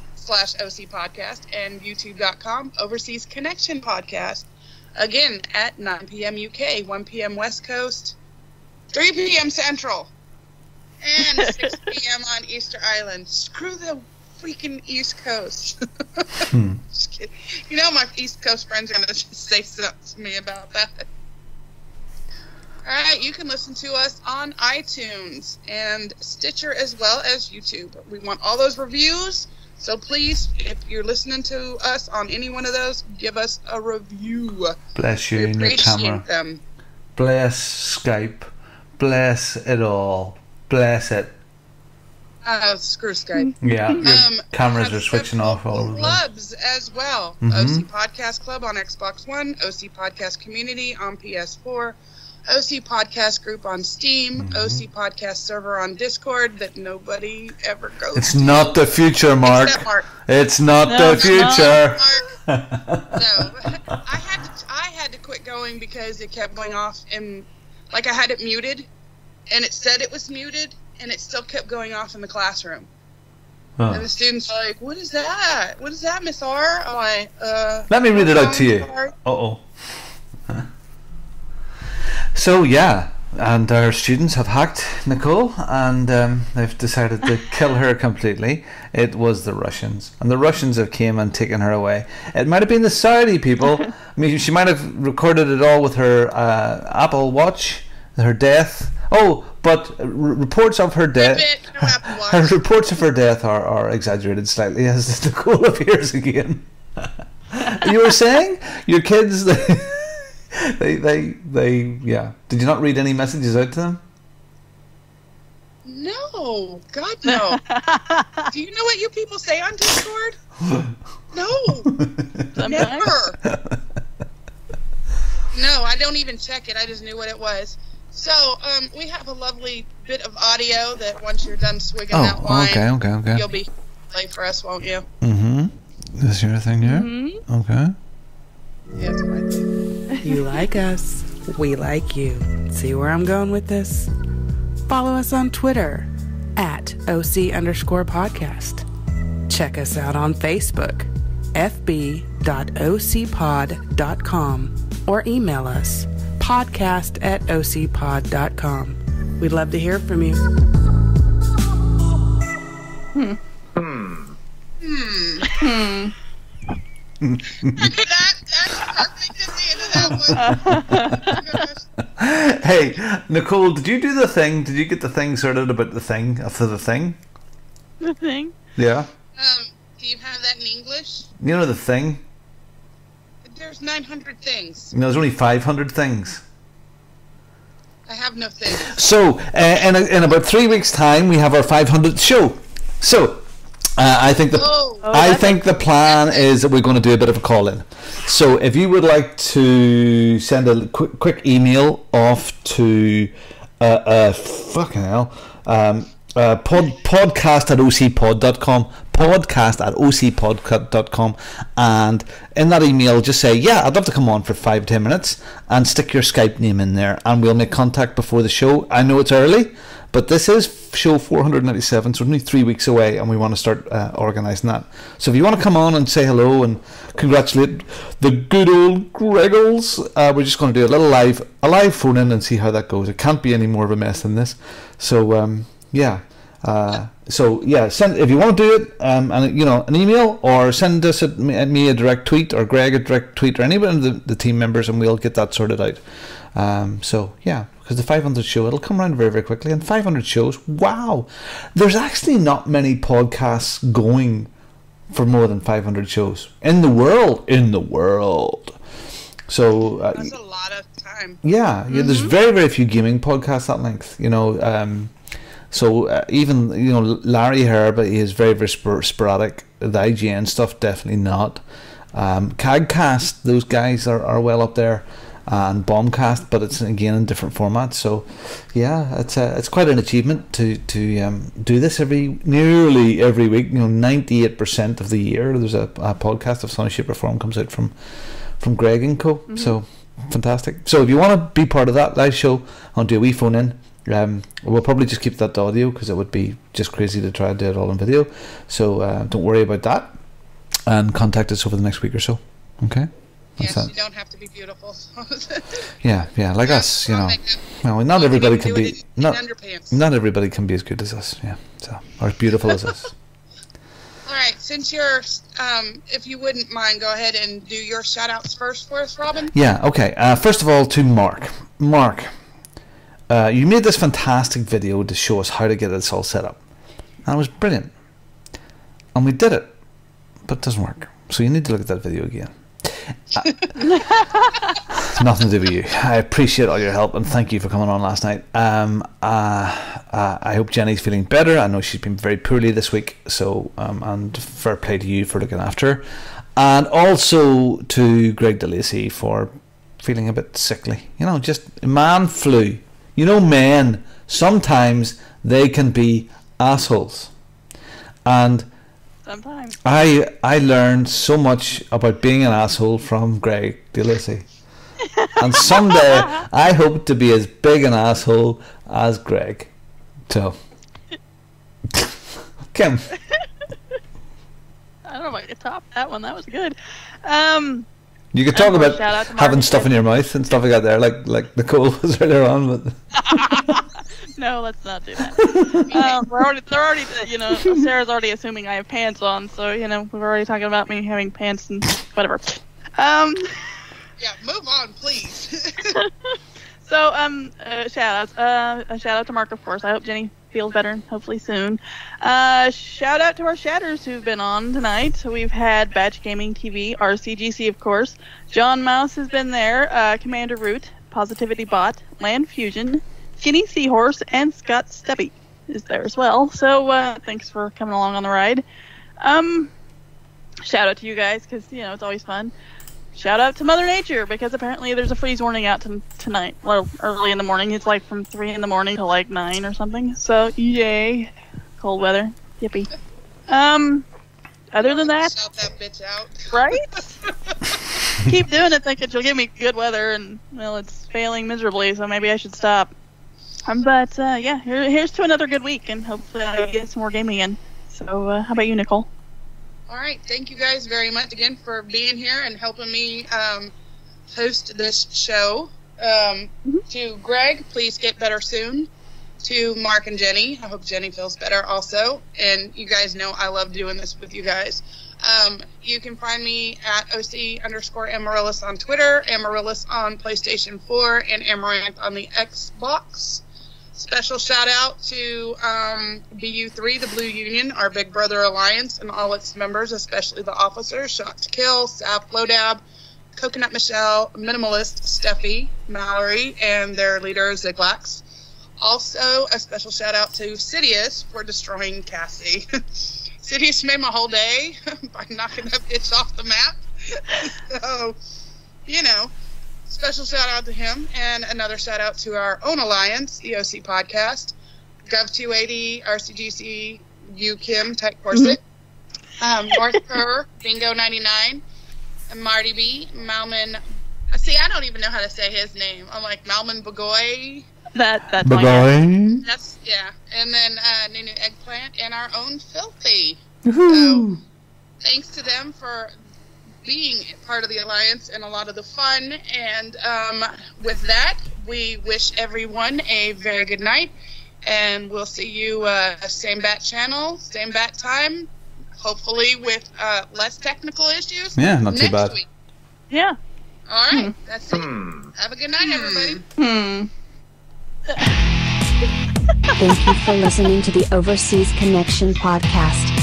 Podcast and YouTube.com Overseas Connection Podcast. Again, at 9 p.m. UK, 1 p.m. West Coast, 3 p.m. Central, and 6 p.m. on Easter Island. Screw the freaking East Coast. Just kidding. You know my East Coast friends are going to just say something to me about that. Alright, you can listen to us on iTunes and Stitcher as well as YouTube. We want all those reviews, so please, if you're listening to us on any one of those, give us a review. Bless you in your camera. Them. Bless Skype. Bless it all. Bless it. Screw Skype. Yeah, your cameras are switching off all over. Clubs as well. OC Podcast Club on Xbox One, OC Podcast Community on PS4, OC Podcast Group on Steam, OC Podcast Server on Discord that nobody ever goes to. It's not the future, Mark. Except Mark. It's not the future. No, I had to quit going because it kept going off, and like I had it muted, and it said it was muted, and it still kept going off in the classroom. Huh. And the students are like, "What is that? What is that, Miss R?" I'm like, Let me read it out to you. Uh-oh. So, yeah, and our students have hacked Nicole, and they've decided to kill her completely. It was the Russians, and the Russians have came and taken her away. It might have been the Saudi people. I mean, she might have recorded it all with her Apple Watch, her death. Oh, but reports of her death. Her reports of her death are exaggerated slightly as Nicole appears again. You were saying your kids. They yeah. Did you not read any messages out to them? No, God no. Do you know what you people say on Discord? No, never. No, I don't even check it. I just knew what it was. So, we have a lovely bit of audio that once you're done swigging that wine, okay. You'll be play for us, won't you? This your thing here? Okay. Yeah, it's my thing. You like us, we like you. See where I'm going with this? Follow us on Twitter at OC_podcast. Check us out on Facebook, FB podcast@ocpod.com or email us podcast@ocpod.com. We'd love to hear from you. Hey, Nicole, did you do the thing? Did you get the thing sorted about the thing after the thing? The thing? Yeah. Do you have that in English? You know the thing? There's 900 things. No, there's only 500 things. I have no things. So, in about 3 weeks' time, we have our 500th show. So, I think the plan is that we're going to do a bit of a call-in. So, if you would like to send a quick email off to podcast@ocpod.com, podcast@ocpod.com, and in that email just say, yeah, I'd love to come on for 5 or 10 minutes, and stick your Skype name in there, and we'll make contact before the show. I know it's early, but this is show 497, so it's only 3 weeks away, and we want to start organising that. So if you want to come on and say hello and congratulate the good old Greggles, we're just going to do a live phone in and see how that goes. It can't be any more of a mess than this. So send, if you want to do it, and an email, or send us me a direct tweet, or Greg a direct tweet, or anyone of the team members, and we'll get that sorted out. Because the 500 show, it'll come around very, very quickly, and 500 shows, wow, there's actually not many podcasts going for more than 500 shows in the world. So that's a lot of time. Yeah, there's very, very few gaming podcasts that length, even Larry Herb, he is very, very sporadic. The IGN stuff, definitely not. CAGcast, those guys are well up there, and Bombcast, but it's again in different formats. So yeah, it's quite an achievement to do this nearly every week. 98% of the year there's a podcast of some shape or form comes out from Greg and Co. So fantastic. So if you want to be part of that live show, I'll do a wee phone in. We'll probably just keep that to audio, because it would be just crazy to try and do it all in video. So don't worry about that, and contact us over the next week or so. Okay. Yes, you don't have to be beautiful. yeah, like us, Well, not everybody can be. Not everybody can be as good as us. Yeah, or as beautiful as us. All right, since you're, if you wouldn't mind, go ahead and do your shout-outs first for us, Robin. Yeah. Okay. First of all, to Mark. Mark, you made this fantastic video to show us how to get this all set up, and it was brilliant, and we did it, but it doesn't work. So you need to look at that video again. It's nothing to do with you. I appreciate all your help, and thank you for coming on last night. I hope Jenny's feeling better. I know she's been very poorly this week, so and fair play to you for looking after her, and also to Greg DeLacy for feeling a bit sickly. Just man flu. Men, sometimes they can be assholes, and sometimes I learned so much about being an asshole from Greg DeLacy, and someday I hope to be as big an asshole as Greg. So, Kim. I don't know if I could top that one. That was good. You could talk about having stuff in your mouth and stuff like that there, like Nicole was earlier on, but no, let's not do that. They're already, Sarah's already assuming I have pants on, so we're already talking about me having pants and whatever. Yeah, move on, please. So, shout-outs. A shout-out to Mark, of course. I hope Jenny feels better, hopefully soon. Shout-out to our shatters who've been on tonight. So we've had Batch Gaming TV, RCGC, of course. John Mouse has been there. Commander Root, Positivity Bot, Land Fusion, Skinny Seahorse, and Scott Stubby is there as well. So, thanks for coming along on the ride. Shout-out to you guys, because, it's always fun. Shout out to Mother Nature, because apparently there's a freeze warning out tonight. Well, early in the morning. It's like from 3 in the morning to like 9 or something. So, yay. Cold weather. Yippee. Other than that... Shout that bitch out. Right? Keep doing it thinking she'll give me good weather, and, well, it's failing miserably, so maybe I should stop. But, here's to another good week, and hopefully I get some more gaming in. So, how about you, Nicole? All right. Thank you guys very much again for being here and helping me host this show. To Greg, please get better soon. To Mark and Jenny, I hope Jenny feels better also. And you guys know I love doing this with you guys. You can find me at OC_Amaryllis on Twitter, Amaryllis on PlayStation 4, and Amaranth on the Xbox. Special shout out to BU3, the Blue Union, our Big Brother Alliance, and all its members, especially the officers, Shot to Kill, Sap Lodab, Coconut Michelle, Minimalist, Steffi, Mallory, and their leader, Ziglax. Also, a special shout out to Sidious for destroying Cassie. Sidious made my whole day by knocking that bitch off the map. So, you know, special shout out to him. And another shout out to our own alliance, the OC Podcast, Gov280, RCGC, UKIM, Type Corset, North Kerr, Bingo 99, and Marty B, Malman. See, I don't even know how to say his name. I'm like Malman Bagoy. That's Bagoy. That's, yeah. And then Nunu Eggplant and our own Filthy. Woohoo. So, thanks to them for being part of the Alliance and a lot of the fun. And with that, we wish everyone a very good night. And we'll see you same bat channel, same bat time, hopefully with less technical issues. Yeah, not too next bad. week. Yeah. All right. That's it. Have a good night, everybody. Thank you for listening to the Overseas Connection podcast.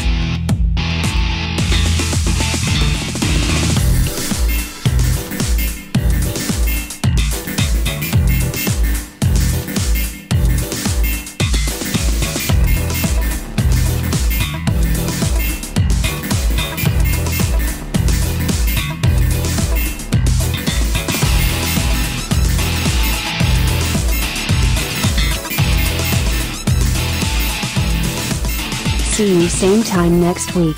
See you same time next week.